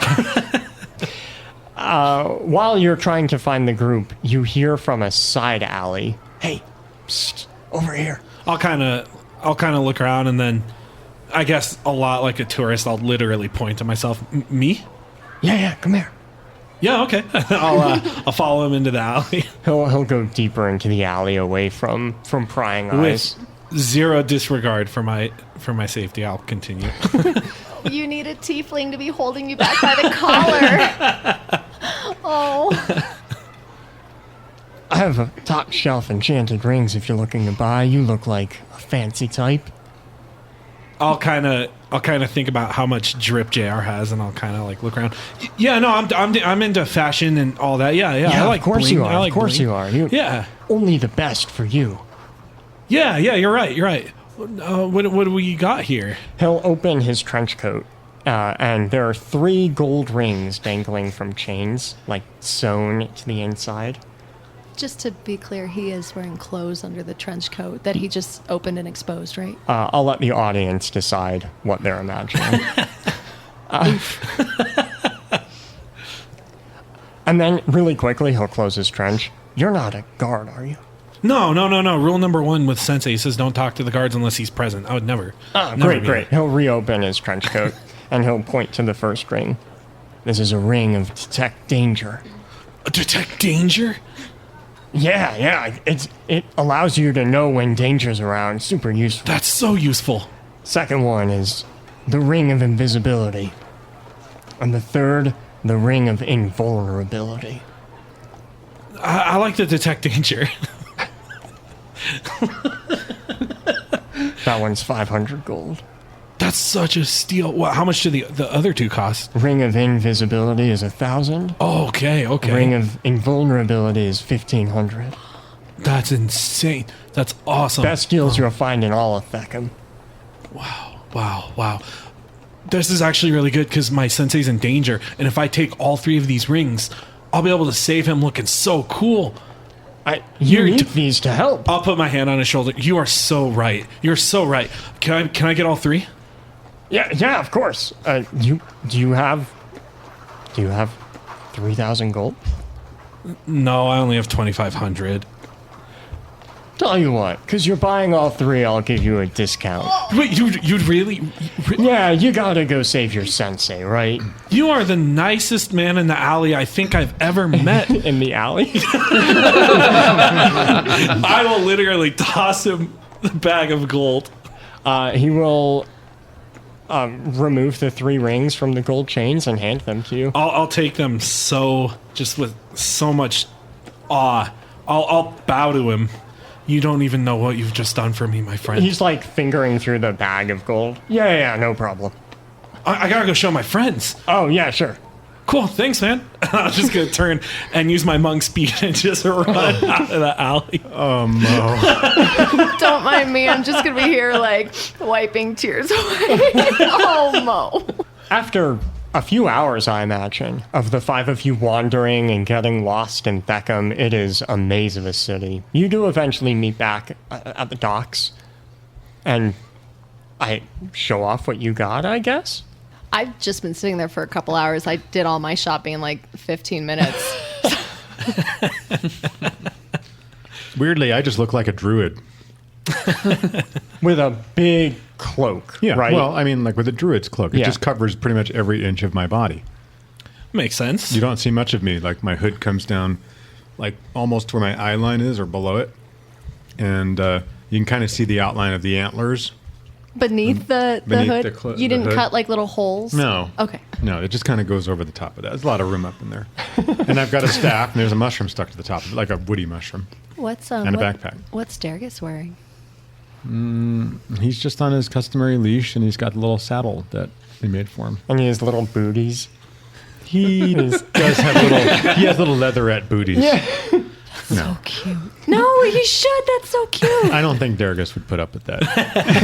While you're trying to find the group, you hear from a side alley, "Hey, psst, over here." I'll kind of look around, and then I guess a lot like a tourist, I'll literally point to myself. Me? Yeah, come here. Yeah, okay. I'll follow him into the alley He'll go deeper into the alley away from prying eyes. with zero disregard for my safety. I'll continue. You need a tiefling to be holding you back by the collar. Oh. I have a top shelf enchanted rings if you're looking to buy. You look like a fancy type. I'll kind of think about how much drip JR has, and I'll kind of like look around. Yeah, no, I'm into fashion and all that. Yeah. I like of course bling. you are. I like Of course bling. you are. Yeah. Only the best for you. Yeah. You're right. What do we got here? He'll open his trench coat, and there are 3 gold rings dangling from chains, like sewn to the inside. Just to be clear, he is wearing clothes under the trench coat that he just opened and exposed, right? I'll let the audience decide what they're imagining. And then, really quickly, he'll close his trench. You're not a guard, are you? No. Rule number 1 with Sensei, he says don't talk to the guards unless he's present. I would never. Never Great. He'll reopen his trench coat, and he'll point to the first ring. This is a ring of detect danger. Detect danger? Yeah. It allows you to know when danger's around. Super useful. That's so useful. Second one is the ring of invisibility. And the third, the ring of invulnerability. I like the detect danger. That one's 500 gold. That's such a steal. What? How much do the other 2 cost? Ring of invisibility is 1,000. Oh, okay. Ring of invulnerability is 1,500. That's insane. That's awesome. Best deals you'll find in all of Theckham. Wow. This is actually really good because my sensei's in danger, and if I take all 3 of these rings, I'll be able to save him looking so cool. You You're need these to help. I'll put my hand on his shoulder. You are so right. You're so right. Can I get all 3? Yeah, of course. Do you have 3,000 gold? No, I only have 2,500. Tell you what, because you're buying all 3, I'll give you a discount. Wait, you'd really? Yeah, you gotta go save your sensei, right? You are the nicest man in the alley I think I've ever met. In the alley? I will literally toss him the bag of gold. He will remove the 3 rings from the gold chains and hand them to you. I'll take them just with so much awe. I'll bow to him. You don't even know what you've just done for me, my friend. He's like fingering through the bag of gold. Yeah, no problem. I gotta go show my friends. Oh, yeah, sure. Cool, thanks, man. I'm just gonna turn and use my monk speed and just run out of the alley. Oh, Mo. Don't mind me. I'm just going to be here, like, wiping tears away. Oh, Mo. After a few hours, I imagine, of the 5 of you wandering and getting lost in Theckham, it is a maze of a city. You do eventually meet back at the docks, and I show off what you got, I guess? I've just been sitting there for a couple hours. I did all my shopping in like 15 minutes. Weirdly, I just look like a druid. With a big cloak, Yeah, right? well, I mean, like with a druid's cloak. It Yeah. just covers pretty much every inch of my body. Makes sense. You don't see much of me. Like my hood comes down like almost to where my eye line is or below it. And you can kind of see the outline of the antlers. Beneath the Beneath hood? the You the didn't hood? cut like little holes? No. Okay. No, it just kind of goes over the top of that. There's a lot of room up in there. And I've got a staff, and there's a mushroom stuck to the top of it, like a woody mushroom. What's And a backpack. What's Dargus wearing? He's just on his customary leash, and he's got the little saddle that we made for him. And he has little booties. He does have he has little leatherette booties. Yeah. No, So cute. No, he should. That's so cute. I don't think Dargus would put up with that.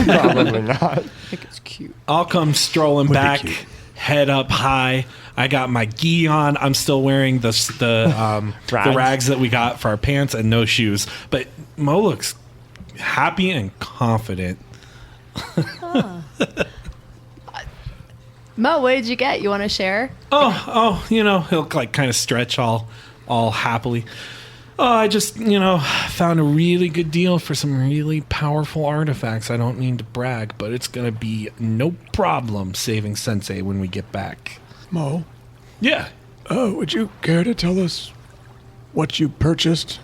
Probably not. I think it's cute. I'll come strolling be back, cute. head up high. I got my gi on. I'm still wearing the rags that we got for our pants and no shoes. But Mo looks happy and confident. Mo, what did you get? You want to share? He'll like kind of stretch all happily. Oh, I just, found a really good deal for some really powerful artifacts. I don't mean to brag, but it's going to be no problem saving Sensei when we get back. Mo, Yeah. would you care to tell us what you purchased?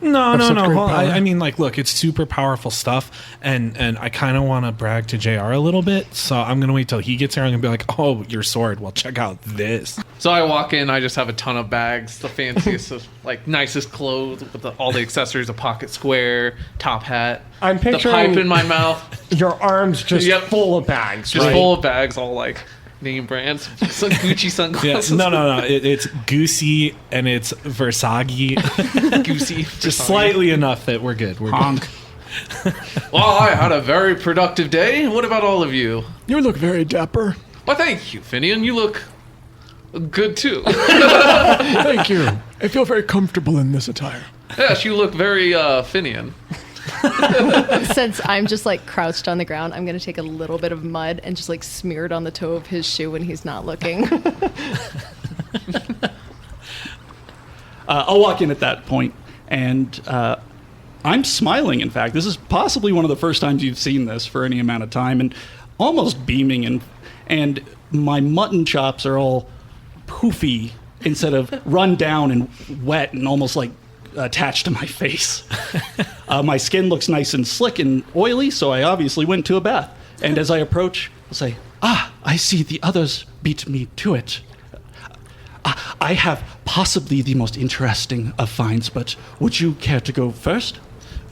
No. such great Well, power? I mean, like, look, it's super powerful stuff, and I kind of want to brag to JR a little bit, so I'm going to wait till he gets here. I'm going to be like, oh, your sword. Well, check out this. So I walk in, I just have a ton of bags, the fanciest of, like, nicest clothes with all the accessories, a pocket square, top hat, I'm the picturing pipe in my mouth, your arms just Yep. full of bags, just right? full of bags, all like name brands, some Gucci Yeah, sunglasses. no. It's Goosey and it's Versace. Goosey. Just slightly enough that we're good. We're good. Well, I had a very productive day. What about all of you? You look very dapper. Well, thank you, Finian. You look good too. Thank you. I feel very comfortable in this attire. Yes, you look very Finian. Since I'm just like crouched on the ground, I'm going to take a little bit of mud and just like smear it on the toe of his shoe when he's not looking. I'll walk in at that point, and I'm smiling, in fact. This is possibly one of the first times you've seen this for any amount of time, and almost beaming, and my mutton chops are all poofy instead of run down and wet and almost like attached to my face. My skin looks nice and slick and oily, so I obviously went to a bath. And as I approach, I'll say, I see the others beat me to it. I have possibly the most interesting of finds, but would you care to go first?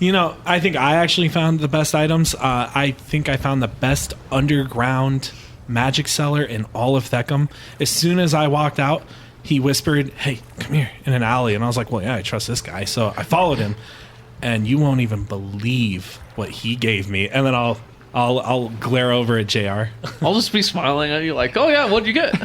I think I actually found the best items. I think I found the best underground magic cellar in all of Theckham. As soon as I walked out, he whispered, "Hey, come here," in an alley. And I was like, well, yeah, I trust this guy. So I followed him, and you won't even believe what he gave me. And then I'll glare over at JR. I'll just be smiling at you like, oh yeah, what'd you get?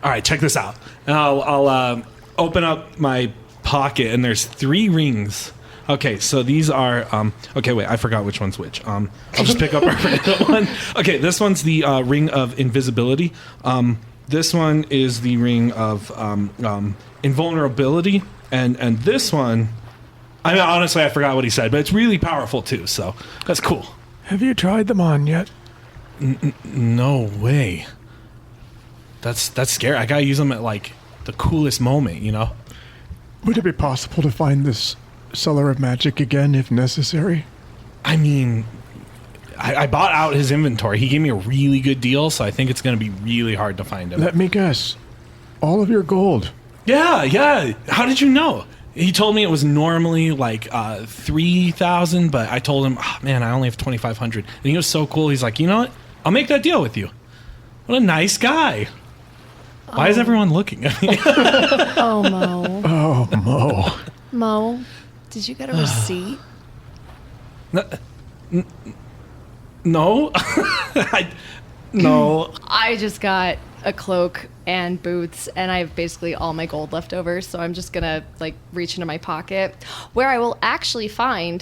All right, check this out. And I'll open up my pocket, and there's 3 rings. Okay, so these are okay, wait, I forgot which one's which. I'll just pick up a random one. Okay, this one's the ring of invisibility. This one is the ring of invulnerability, and this one, I mean, honestly, I forgot what he said, but it's really powerful too. So that's cool. Have you tried them on yet? No way. That's scary. I gotta use them at like the coolest moment, Would it be possible to find this cellar of magic again if necessary? I mean, I bought out his inventory. He gave me a really good deal, so I think it's going to be really hard to find him. Let me guess. All of your gold. Yeah. How did you know? He told me it was normally like 3,000, but I told him, oh, man, I only have 2,500. And he was so cool. He's like, you know what? I'll make that deal with you. What a nice guy. Why is everyone looking at me? Oh, Mo. Oh, Mo. Mo, did you get a receipt? No. No. I just got a cloak and boots, and I have basically all my gold left over, so I'm just gonna like reach into my pocket where I will actually find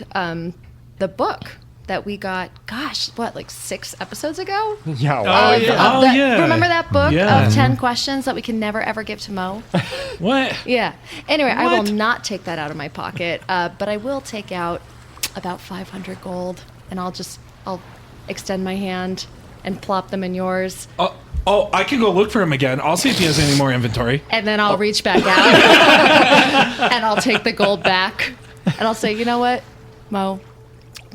the book that we got, gosh, what, like 6 episodes ago? Yeah. Of- Wow. of Oh, that- yeah. Remember that book Yeah. of 10 questions that we can never ever give to Mo? What? Yeah. Anyway, I will What? not take that out of my pocket, but I will take out about 500 gold, and I'll extend my hand and plop them in yours, Oh, I can go look for him again. I'll see if he has any more inventory. and then I'll reach back out and I'll take the gold back, and I'll say, you know what, Mo,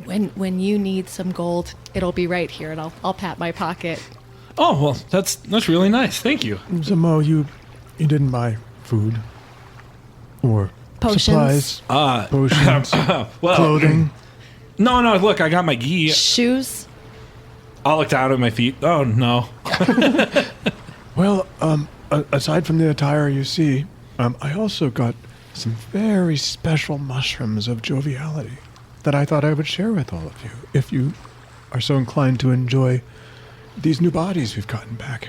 when you need some gold, it'll be right here, and I'll pat my pocket. Oh, well, that's really nice. Thank you. So Mo, you didn't buy food or Potions. supplies, potions, Well, clothing. No, look, I got my gi. Shoes. I'll look down at my feet. Oh, no. Well, aside from the attire you see, I also got some very special mushrooms of joviality that I thought I would share with all of you, if you are so inclined to enjoy these new bodies we've gotten back.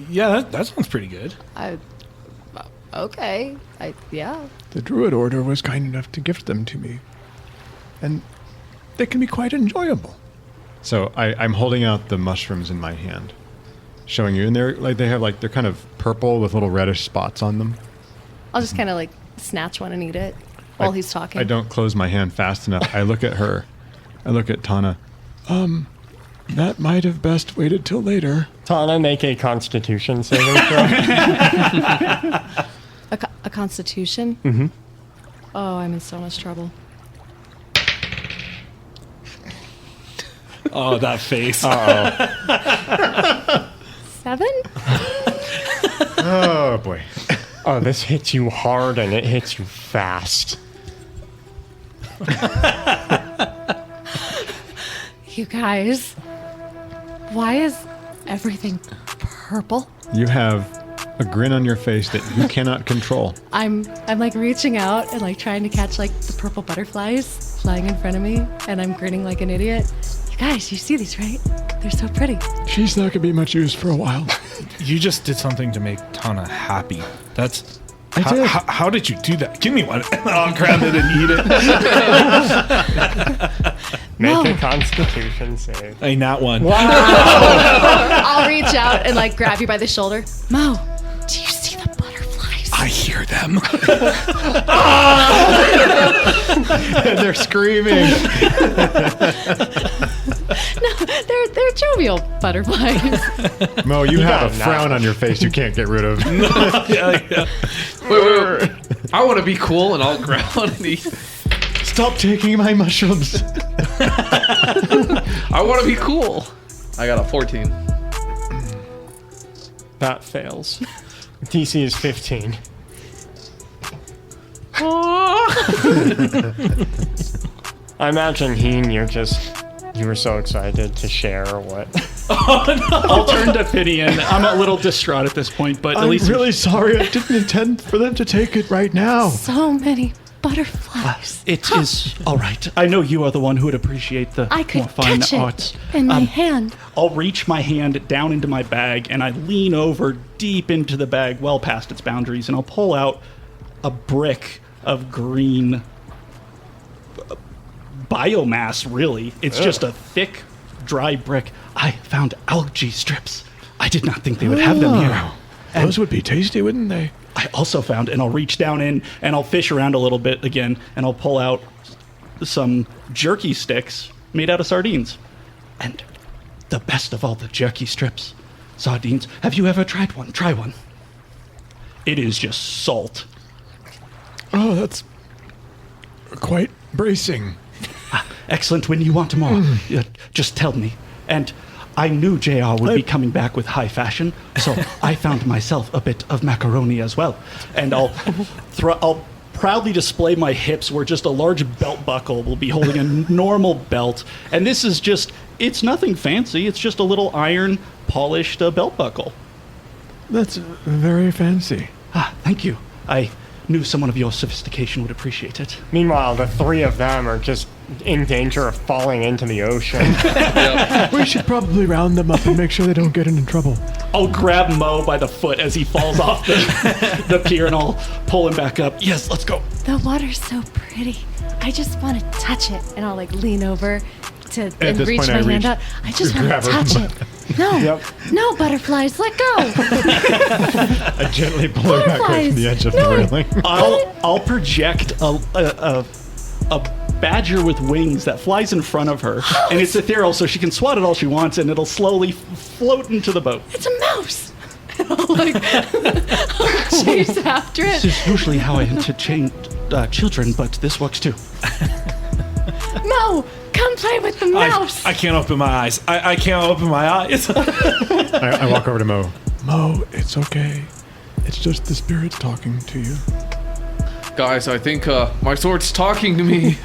Yeah, that sounds pretty good. Okay. Yeah. The Druid Order was kind enough to gift them to me, and they can be quite enjoyable. So I'm holding out the mushrooms in my hand, showing you, and they're kind of purple with little reddish spots on them. I'll just kind of like snatch one and eat it while he's talking. I don't close my hand fast enough. I look at her. I look at Tana. That might have best waited till later. Tana, make a Constitution saving throw. A constitution? Mm-hmm. Oh, I'm in so much trouble. Oh, that face. 7? Oh boy. Oh, this hits you hard and it hits you fast. You guys, why is everything purple? You have a grin on your face that you cannot control. I'm like reaching out and like trying to catch like the purple butterflies flying in front of me, and I'm grinning like an idiot. You guys, you see these, right? They're so pretty. She's not going to be much use for a while. You just did something to make Tana happy. That's... I did. How did you do that? Give me one. I'll grab it and eat it. Make a Constitution save. Ain't that one. I'll reach out and like grab you by the shoulder. Mo, do you see the butterflies? I hear them. They're screaming. No, they're jovial butterflies. Mo, you have a got frown on your face you can't get rid of. Yeah. Wait. I want to be cool, and I'll grab one of these. Stop taking my mushrooms. I want to be cool. I got a 14. That fails. DC is 15. I imagine, Heen, you were so excited to share what. I'll turn to Finian. I'm a little distraught at this point, but at I'm least really sorry. I didn't intend for them to take it right now. So many butterflies. it is all right. I know you are the one who would appreciate the I more could fine catch arts. it in my hand. I'll reach my hand down into my bag, and I lean over deep into the bag, well past its boundaries, and I'll pull out a brick of green biomass, really. It's just a thick, dry brick. I found algae strips. I did not think they would have them here. Those would be tasty, wouldn't they? I also found, and I'll reach down in, and I'll fish around a little bit again, and I'll pull out some jerky sticks made out of sardines. And the best of all the jerky strips, sardines. Have you ever tried one? Try one. It is just salt. Oh, that's quite bracing. Excellent. When you want more, just tell me. And I knew JR would be coming back with high fashion, so I found myself a bit of macaroni as well. And I'll proudly display my hips where just a large belt buckle will be holding a normal belt. And this is just, it's nothing fancy. It's just a little iron polished belt buckle. That's very fancy. Thank you. I knew someone of your sophistication would appreciate it. Meanwhile, the three of them are just in danger of falling into the ocean. We should probably round them up and make sure they don't get into trouble. I'll grab Mo by the foot as he falls off the pier, and I'll pull him back up. Yes, let's go. The water's so pretty. I just want to touch it. And I'll like lean over and this reach point, my I hand out. I just want to grab her. touch it. No, Yep. no butterflies, let go. I gently pull her back away from the edge of the railing. I'll project a badger with wings that flies in front of her, and it's ethereal, so she can swat it all she wants, and it'll slowly float into the boat. It's a mouse. And I'll like I'll chase after it. This is usually how I entertain children, but this works too. Mo, come play with the mouse. I can't open my eyes. I can't open my eyes. I walk over to Mo. Mo, it's okay. It's just the spirit talking to you. Guys, I think my sword's talking to me.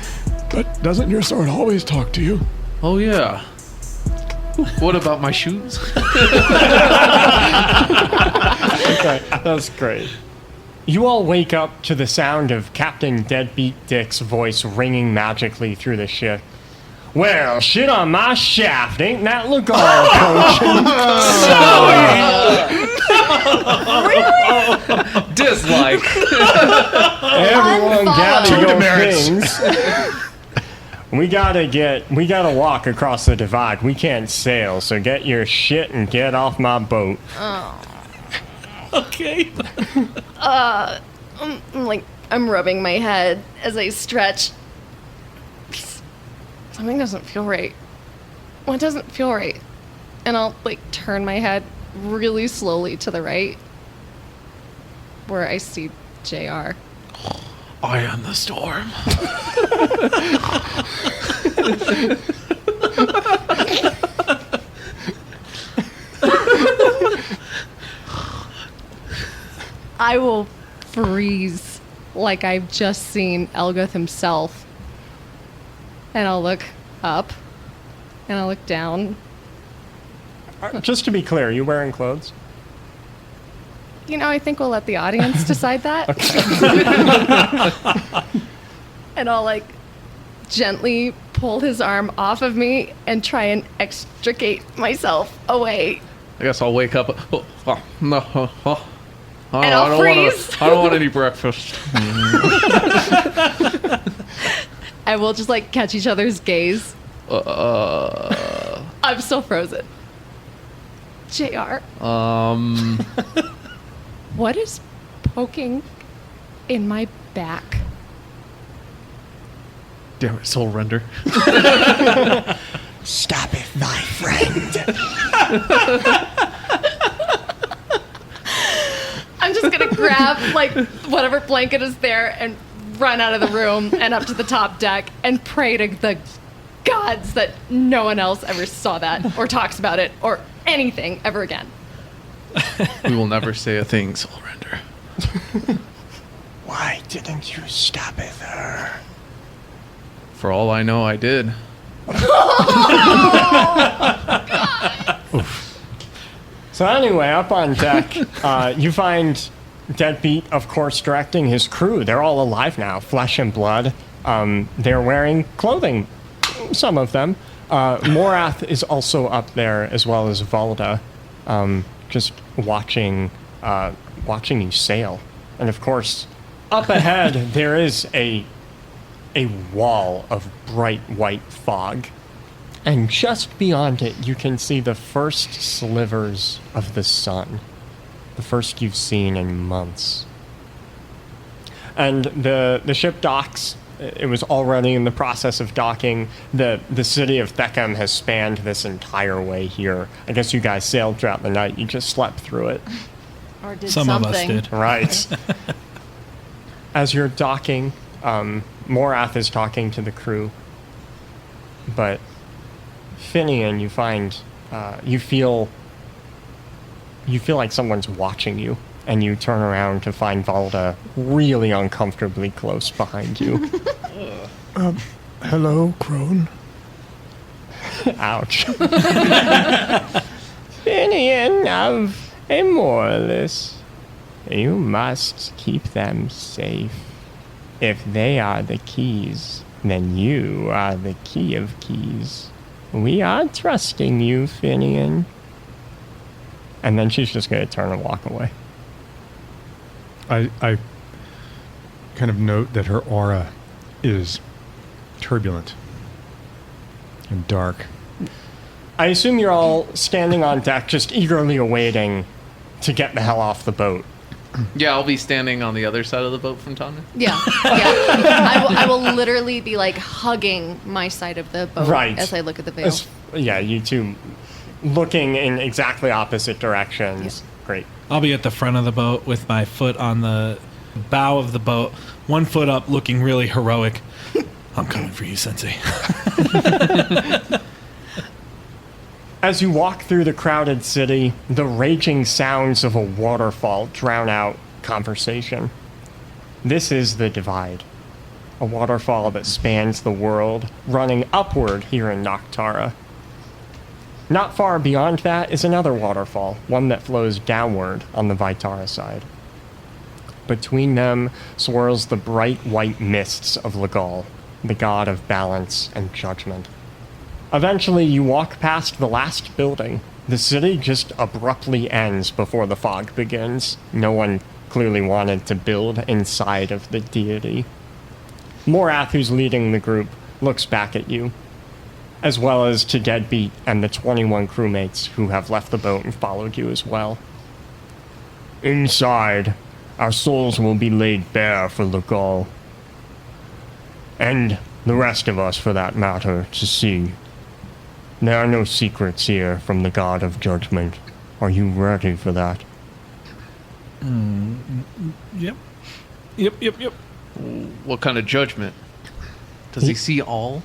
But doesn't your sword always talk to you? Oh, yeah. What about my shoes? Okay, that's great. You all wake up to the sound of Captain Deadbeat Dick's voice ringing magically through the ship. Well, shit on my shaft, ain't that Logol approaching? Dislike. Everyone gather Unfollow. your demerits. things. We gotta walk across the divide. We can't sail, so get your shit and get off my boat. Okay. I'm rubbing my head as I stretch. Something doesn't feel right. What doesn't feel right? And I'll like turn my head really slowly to the right where I see JR. I am the storm. I will freeze like I've just seen Elgoth himself. And I'll look up and I'll look down. Just to be clear, are you wearing clothes? You know, I think we'll let the audience decide that. And I'll like gently pull his arm off of me and try and extricate myself away. I guess I'll wake up. No. And I'll freeze. I don't want any breakfast. I will just like catch each other's gaze. I'm still frozen. JR, what is poking in my back? Damn it, soul render. Stop it, my friend. I'm just gonna grab like whatever blanket is there and run out of the room and up to the top deck and pray to the gods that no one else ever saw that or talks about it or anything ever again. We will never say a thing, soul render. Why didn't you stop it there? For all I know, I did. So anyway, up on deck, you find Deadbeat, of course, directing his crew. They're all alive now, flesh and blood. They're wearing clothing, some of them. Morath is also up there, as well as Valda, just watching you sail. And of course, up ahead, there is a wall of bright white fog. And just beyond it, you can see the first slivers of the sun. The first you've seen in months. And the ship docks. It was already in the process of docking. The city of Theckham has spanned this entire way here. I guess you guys sailed throughout the night. You just slept through it. Or did Some something. of us did. Right. As you're docking, Morath is talking to the crew. But Finian, you find, you feel like someone's watching you. And you turn around to find Valda really uncomfortably close behind you. Hello, Crone. Ouch. Finian of Immortalis. You must keep them safe. If they are the keys, then you are the key of keys. We are trusting you, Finian. And then she's just going to turn and walk away. I kind of note that her aura is turbulent and dark. I assume you're all standing on deck, just eagerly awaiting to get the hell off the boat. Yeah, I'll be standing on the other side of the boat from Tana. Yeah. I will literally be like hugging my side of the boat Right. as I look at the veil. Yeah, you two looking in exactly opposite directions. Great. I'll be at the front of the boat with my foot on the bow of the boat, one foot up, looking really heroic. I'm coming for you, Sensei. As you walk through the crowded city, the raging sounds of a waterfall drown out conversation. This is the Divide, a waterfall that spans the world, running upward here in Noctara. Not far beyond that is another waterfall, one that flows downward on the Vitara side. Between them swirls the bright white mists of Logol, the god of balance and judgment. Eventually, you walk past the last building. The city just abruptly ends before the fog begins. No one clearly wanted to build inside of the deity. Morath, who's leading the group, looks back at you, as well as to Deadbeat and the 21 crewmates who have left the boat and followed you as well. Inside, our souls will be laid bare for Logol. And the rest of us, for that matter, to see. There are no secrets here from the God of Judgment. Are you ready for that? Yep. What kind of judgment? Does he see all?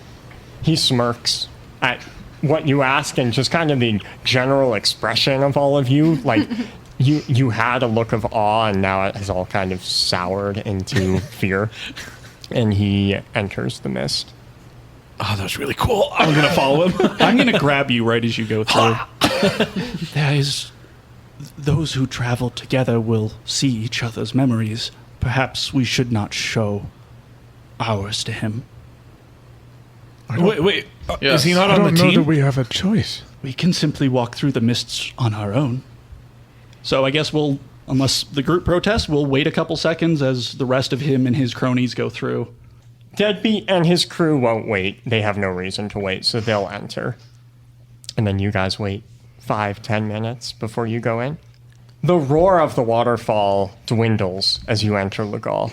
He smirks at what you ask and just kind of the general expression of all of you. Like, you had a look of awe and now it has all kind of soured into fear. And he enters the mist. Oh, that was really cool. I'm going to follow him. I'm going to grab you right as you go through. Those who travel together will see each other's memories. Perhaps we should not show ours to him. Wait. Yes. Is he not I on don't the know team? that we have a choice. We can simply walk through the mists on our own. So I guess we'll, unless the group protests, we'll wait a couple seconds as the rest of him and his cronies go through. Deadbeat and his crew won't wait. They have no reason to wait, so they'll enter. And then you guys wait 5-10 minutes before you go in. The roar of the waterfall dwindles as you enter Logol.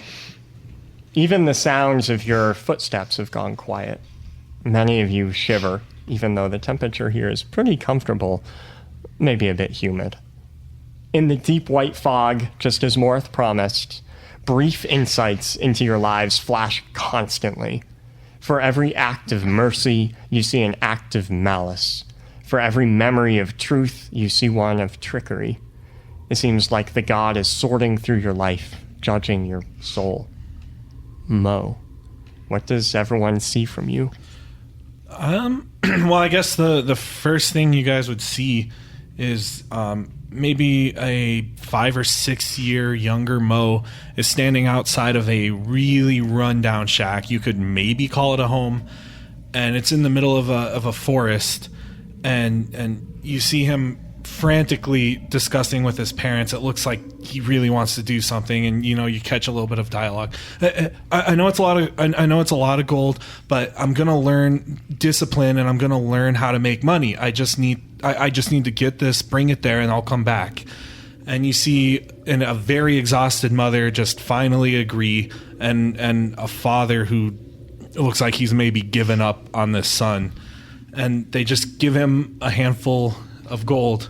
Even the sounds of your footsteps have gone quiet. Many of you shiver, even though the temperature here is pretty comfortable, maybe a bit humid. In the deep white fog, just as Morth promised, brief insights into your lives flash constantly. For every act of mercy, you see an act of malice. For every memory of truth, you see one of trickery. It seems like the god is sorting through your life, judging your soul. Mo, what does everyone see from you? Well, I guess the first thing you guys would see is maybe a 5 or 6 year younger Mo is standing outside of a really rundown shack. You could maybe call it a home, and it's in the middle of a forest, and you see him frantically discussing with his parents. It looks like he really wants to do something, and you catch a little bit of dialogue. I know it's a lot of gold, but I'm gonna learn discipline and I'm gonna learn how to make money. I just need to get this, bring it there, and I'll come back. And you see a very exhausted mother just finally agree, and a father who looks like he's maybe given up on this son, and they just give him a handful of gold.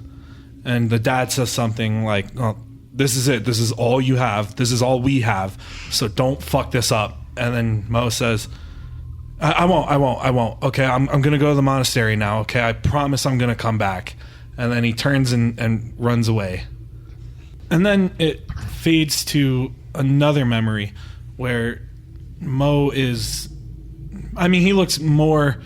And the dad says something like, "Oh, this is it. This is all you have. This is all we have. So don't fuck this up." And then Mo says, I won't. Okay, I'm going to go to the monastery now. Okay, I promise I'm going to come back." And then he turns and runs away. And then it fades to another memory where Mo is... I mean, he looks more...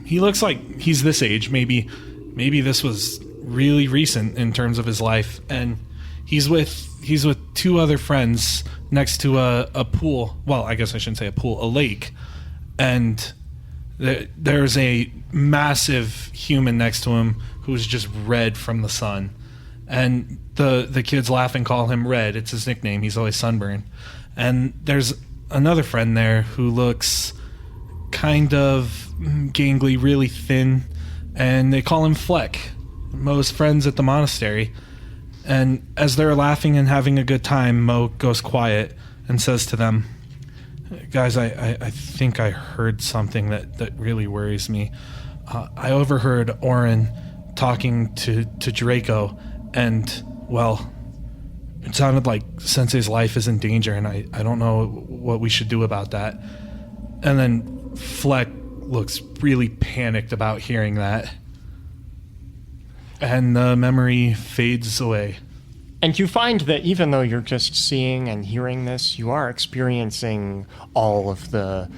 he looks like he's this age. Maybe this was really recent in terms of his life. And He's with two other friends next to a pool. Well, I guess I shouldn't say a pool, a lake. And there's a massive human next to him who's just red from the sun. And the kids laugh and call him Red. It's his nickname. He's always sunburned. And there's another friend there who looks kind of gangly, really thin, and they call him Fleck. Mo's friends at the monastery. And as they're laughing and having a good time, Mo goes quiet and says to them, "Guys, I think I heard something that really worries me. I overheard Orin talking to Draco, and, well, it sounded like Sensei's life is in danger, and I don't know what we should do about that." And then Fleck looks really panicked about hearing that. And the memory fades away. And you find that even though you're just seeing and hearing this, you are experiencing all of the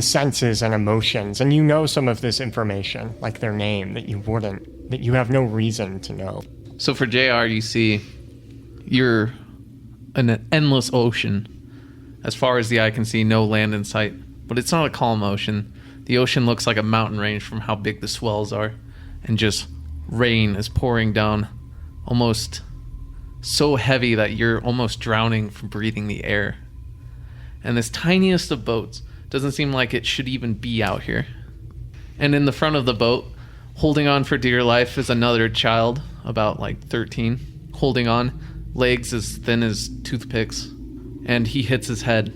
senses and emotions, and you know some of this information, like their name, that you have no reason to know. So for JR, you see you're in an endless ocean. As far as the eye can see, no land in sight. But it's not a calm ocean. The ocean looks like a mountain range from how big the swells are. And just rain is pouring down, almost so heavy that you're almost drowning from breathing the air. And this tiniest of boats doesn't seem like it should even be out here. And in the front of the boat, holding on for dear life, is another child, about like 13, holding on, legs as thin as toothpicks. And he hits his head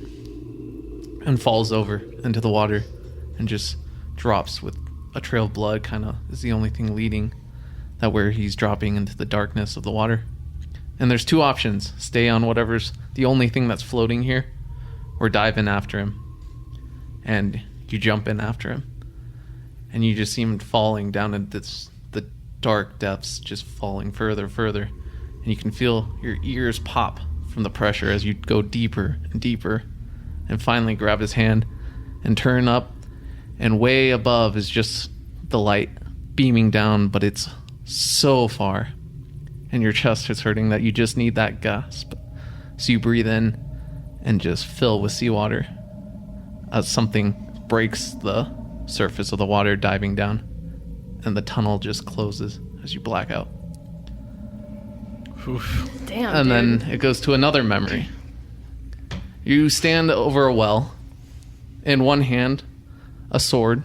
and falls over into the water and just drops with a trail of blood, kind of is the only thing leading that where he's dropping into the darkness of the water. And there's two options: stay on whatever's the only thing that's floating here, or dive in after him. And you jump in after him, and you just see him falling down into the dark depths, just falling further, and you can feel your ears pop from the pressure as you go deeper and deeper, and finally grab his hand and turn up, and way above is just the light beaming down, but it's so far, and your chest is hurting that you just need that gasp. So you breathe in and just fill with seawater as something breaks the surface of the water, diving down, and the tunnel just closes as you black out. Damn, And dude. then it goes to another memory. You stand over a well. In one hand, a sword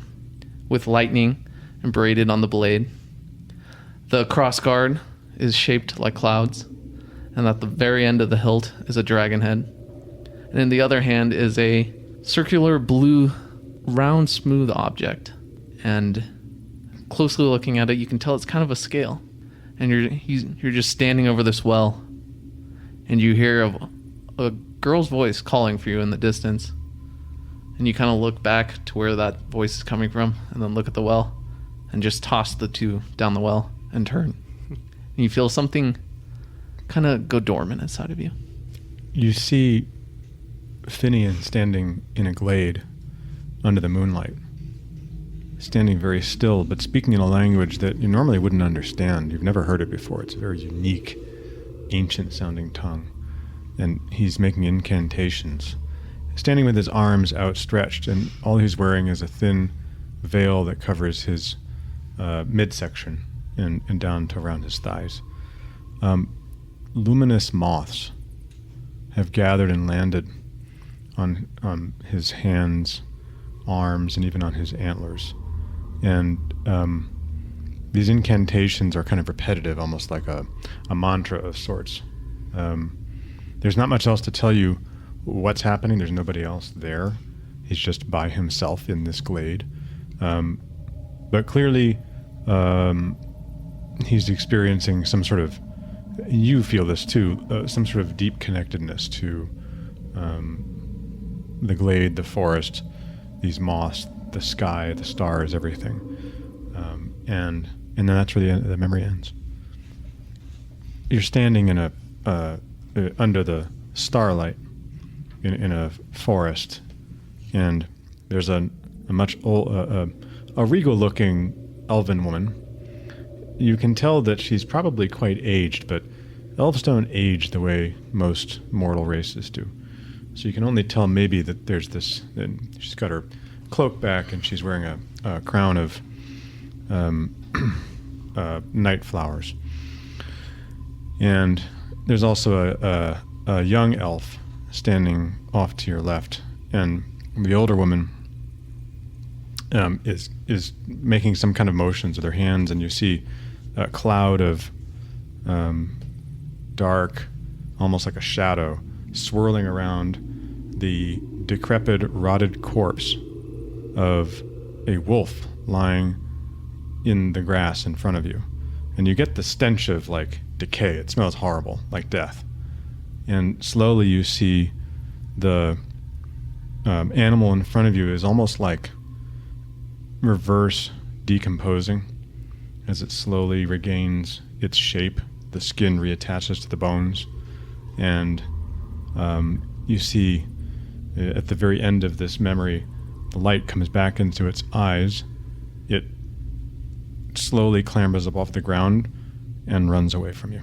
with lightning embroidered on the blade. The crossguard is shaped like clouds, and at the very end of the hilt is a dragon head. And in the other hand is a circular blue, round, smooth object. And closely looking at it, you can tell it's kind of a scale. And you're just standing over this well, and you hear a girl's voice calling for you in the distance. And you kind of look back to where that voice is coming from, and then look at the well, and just toss the two down the well and turn. And you feel something kind of go dormant inside of you. You see Finian standing in a glade under the moonlight, standing very still, but speaking in a language that you normally wouldn't understand. You've never heard it before. It's a very unique, ancient-sounding tongue. And he's making incantations, standing with his arms outstretched, and all he's wearing is a thin veil that covers his midsection and down to around his thighs. Luminous moths have gathered and landed on his hands, arms, and even on his antlers. And these incantations are kind of repetitive, almost like a mantra of sorts. There's not much else to tell you what's happening. There's nobody else there. He's just by himself in this glade. But clearly, he's experiencing some sort of, you feel this too, some sort of deep connectedness to the glade, the forest, these moths, the sky, the stars, everything. And then that's where the memory ends. You're standing in under the starlight in a forest, and there's a much old, a regal-looking elven woman. You can tell that she's probably quite aged, but elves don't age the way most mortal races do. So you can only tell maybe that there's this. And she's got her cloak back, and she's wearing a crown of night flowers. And there's also a young elf standing off to your left, and the older woman is making some kind of motions with her hands, and you see a cloud of dark, almost like a shadow, swirling around the decrepit, rotted corpse of a wolf lying in the grass in front of you. And you get the stench of, like, decay. It smells horrible, like death. And slowly you see the animal in front of you is almost like reverse decomposing as it slowly regains its shape. The skin reattaches to the bones, and you see at the very end of this memory, the light comes back into its eyes. It slowly clambers up off the ground and runs away from you.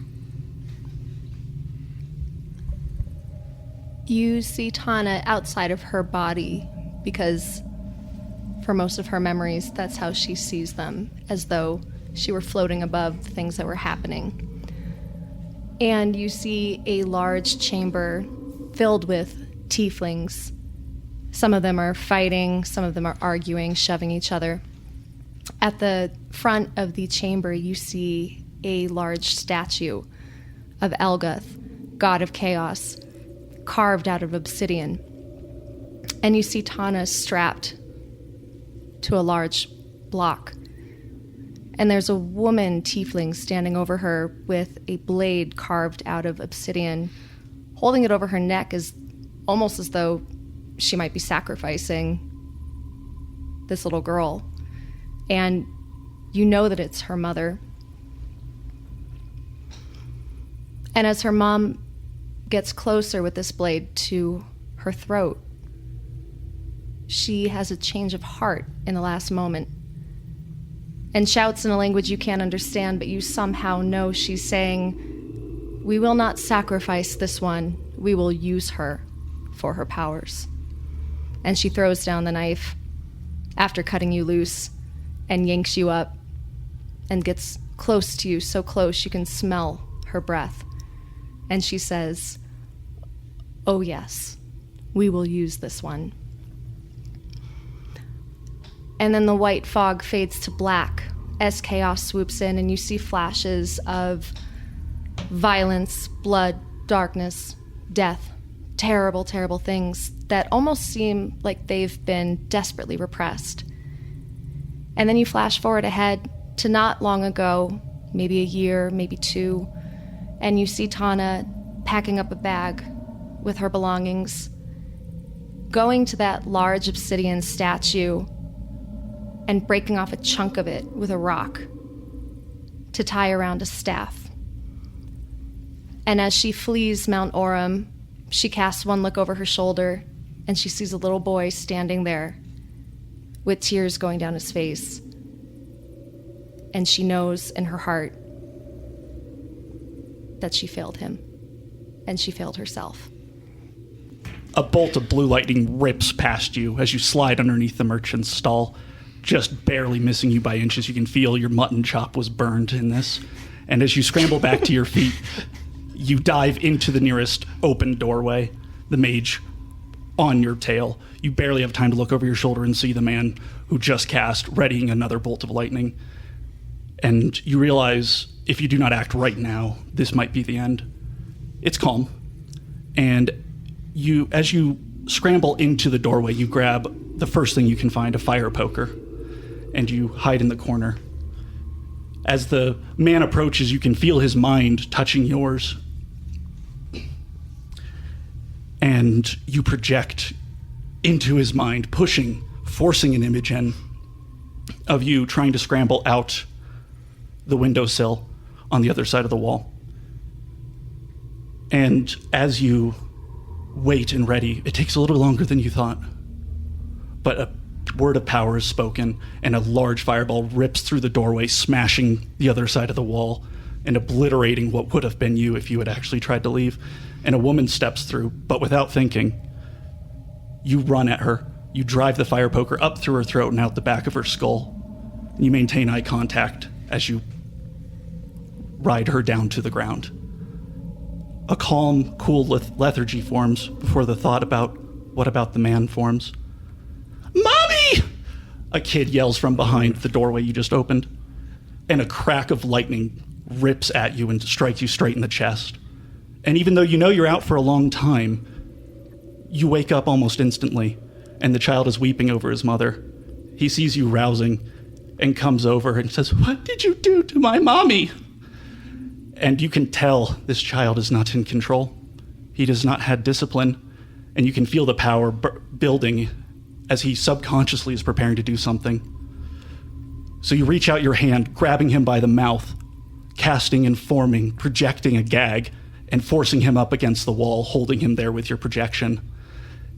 You see Tana outside of her body because for most of her memories, that's how she sees them, as though she were floating above the things that were happening. And you see a large chamber filled with tieflings. Some of them are fighting, some of them are arguing, shoving each other. At the front of the chamber, you see a large statue of Elgoth, god of chaos, carved out of obsidian. And you see Tana strapped to a large block. And there's a woman tiefling standing over her with a blade carved out of obsidian, holding it over her neck almost as though she might be sacrificing this little girl. And you know that it's her mother. And as her mom gets closer with this blade to her throat, she has a change of heart in the last moment and shouts in a language you can't understand, but you somehow know she's saying, "We will not sacrifice this one. We will use her for her powers." And she throws down the knife after cutting you loose and yanks you up and gets close to you, so close you can smell her breath. And she says, "Oh yes, we will use this one." And then the white fog fades to black as chaos swoops in, and you see flashes of violence, blood, darkness, death, terrible, terrible things that almost seem like they've been desperately repressed. And then you flash forward ahead to not long ago, maybe a year, maybe two, and you see Tana packing up a bag with her belongings, going to that large obsidian statue and breaking off a chunk of it with a rock to tie around a staff. And as she flees Mount Orem, she casts one look over her shoulder and she sees a little boy standing there with tears going down his face. And she knows in her heart that she failed him and she failed herself. A bolt of blue lightning rips past you as you slide underneath the merchant's stall, just barely missing you by inches. You can feel your mutton chop was burned in this. And as you scramble back to your feet, you dive into the nearest open doorway, the mage on your tail. You barely have time to look over your shoulder and see the man who just cast, readying another bolt of lightning. And you realize if you do not act right now, this might be the end. It's calm. And as you scramble into the doorway, you grab the first thing you can find, a fire poker, and you hide in the corner. As the man approaches, you can feel his mind touching yours. And you project into his mind, forcing an image in of you trying to scramble out the windowsill on the other side of the wall. And as you wait and ready, it takes a little longer than you thought, but a word of power is spoken, and a large fireball rips through the doorway, smashing the other side of the wall, and obliterating what would have been you if you had actually tried to leave. And a woman steps through, but without thinking, you run at her. You drive the fire poker up through her throat and out the back of her skull. You maintain eye contact as you ride her down to the ground. A calm, cool lethargy forms before the thought about what about the man forms. Mommy! A kid yells from behind the doorway you just opened, and a crack of lightning rips at you and strikes you straight in the chest. And even though you know you're out for a long time, you wake up almost instantly, and the child is weeping over his mother. He sees you rousing and comes over and says, "What did you do to my mommy?" And you can tell this child is not in control. He does not have discipline, and you can feel the power building as he subconsciously is preparing to do something. So you reach out your hand, grabbing him by the mouth, casting and forming, projecting a gag, and forcing him up against the wall, holding him there with your projection.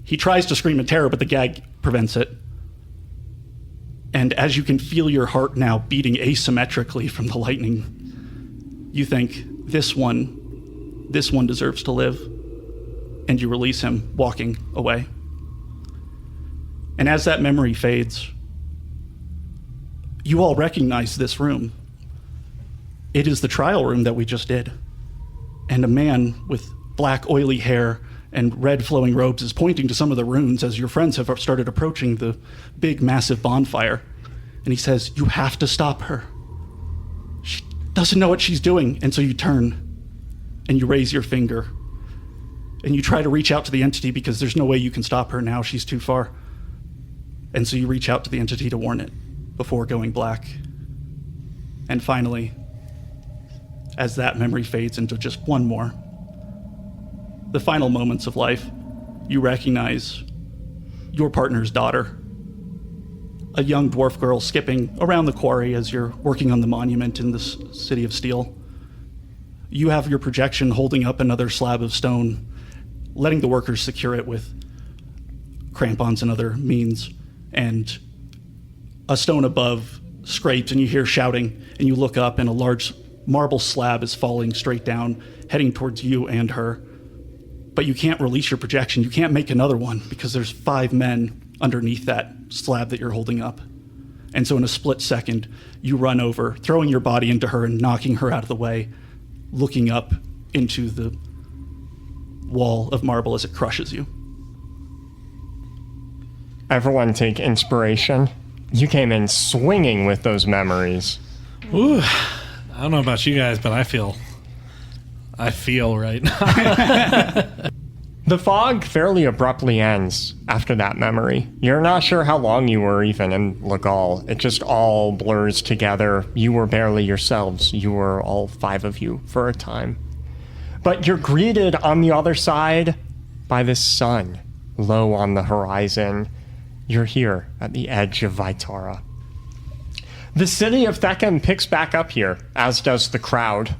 He tries to scream in terror, but the gag prevents it. And as you can feel your heart now beating asymmetrically from the lightning, you think, this one deserves to live. And you release him, walking away. And as that memory fades, you all recognize this room. It is the trial room that we just did. And a man with black, oily hair and red flowing robes is pointing to some of the runes as your friends have started approaching the big, massive bonfire. And he says, "You have to stop her. She doesn't know what she's doing." And so you turn and you raise your finger and you try to reach out to the entity because there's no way you can stop her now. She's too far. And so you reach out to the entity to warn it before going black. And finally, as that memory fades into just one more, the final moments of life, you recognize your partner's daughter, a young dwarf girl skipping around the quarry as you're working on the monument in the city of steel. You have your projection holding up another slab of stone, letting the workers secure it with crampons and other means, and a stone above scrapes and you hear shouting, and you look up and a large marble slab is falling straight down, heading towards you and her. But you can't release your projection. You can't make another one because there's 5 men underneath that slab that you're holding up. And so in a split second, you run over, throwing your body into her and knocking her out of the way, looking up into the wall of marble as it crushes you. Everyone take inspiration. You came in swinging with those memories. Ooh, I don't know about you guys, but I feel right now. The fog fairly abruptly ends after that memory. You're not sure how long you were even in Logol. It just all blurs together. You were barely yourselves. You were all 5 of you for a time. But you're greeted on the other side by this sun low on the horizon. You're here at the edge of Vitara. The city of Theckham picks back up here, as does the crowd.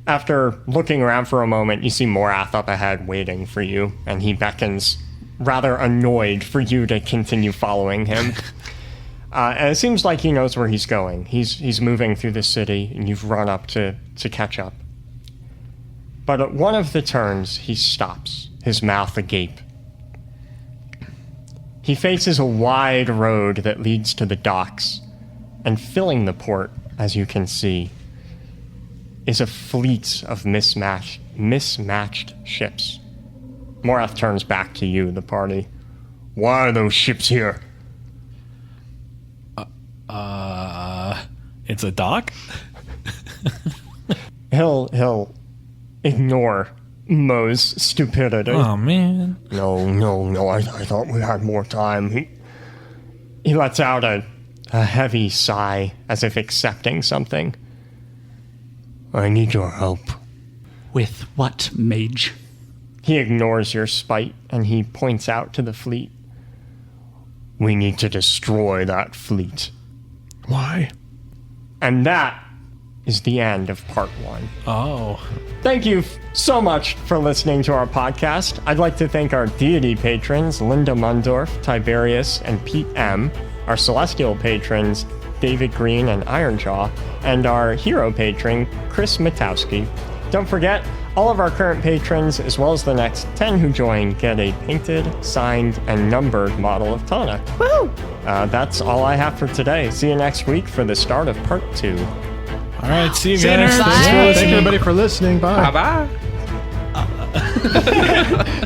After looking around for a moment, you see Morath up ahead waiting for you, and he beckons, rather annoyed for you to continue following him. And it seems like he knows where he's going. He's moving through the city, and you've run up to catch up. But at one of the turns, he stops, his mouth agape. He faces a wide road that leads to the docks, and filling the port, as you can see, is a fleet of mismatched ships. Morath turns back to you, the party. Why are those ships here? It's a dock? He'll ignore Mo's stupidity. Oh, man. No, I thought we had more time. He lets out a heavy sigh, as if accepting something. I need your help. With what, mage? He ignores your spite, and he points out to the fleet. We need to destroy that fleet. Why? And that is the end of part 1. Oh. Thank you so much for listening to our podcast. I'd like to thank our deity patrons, Linda Mundorf, Tiberius, and Pete M., our celestial patrons, David Green, and Ironjaw, and our hero patron, Chris Matowski. Don't forget, all of our current patrons, as well as the next 10 who join, get a painted, signed, and numbered model of Tana. Woo! That's all I have for today. See you next week for the start of part 2. All right, see you See you, guys. nerds. Thanks for Bye. listening. Thank you, everybody, for listening. Bye. Bye bye.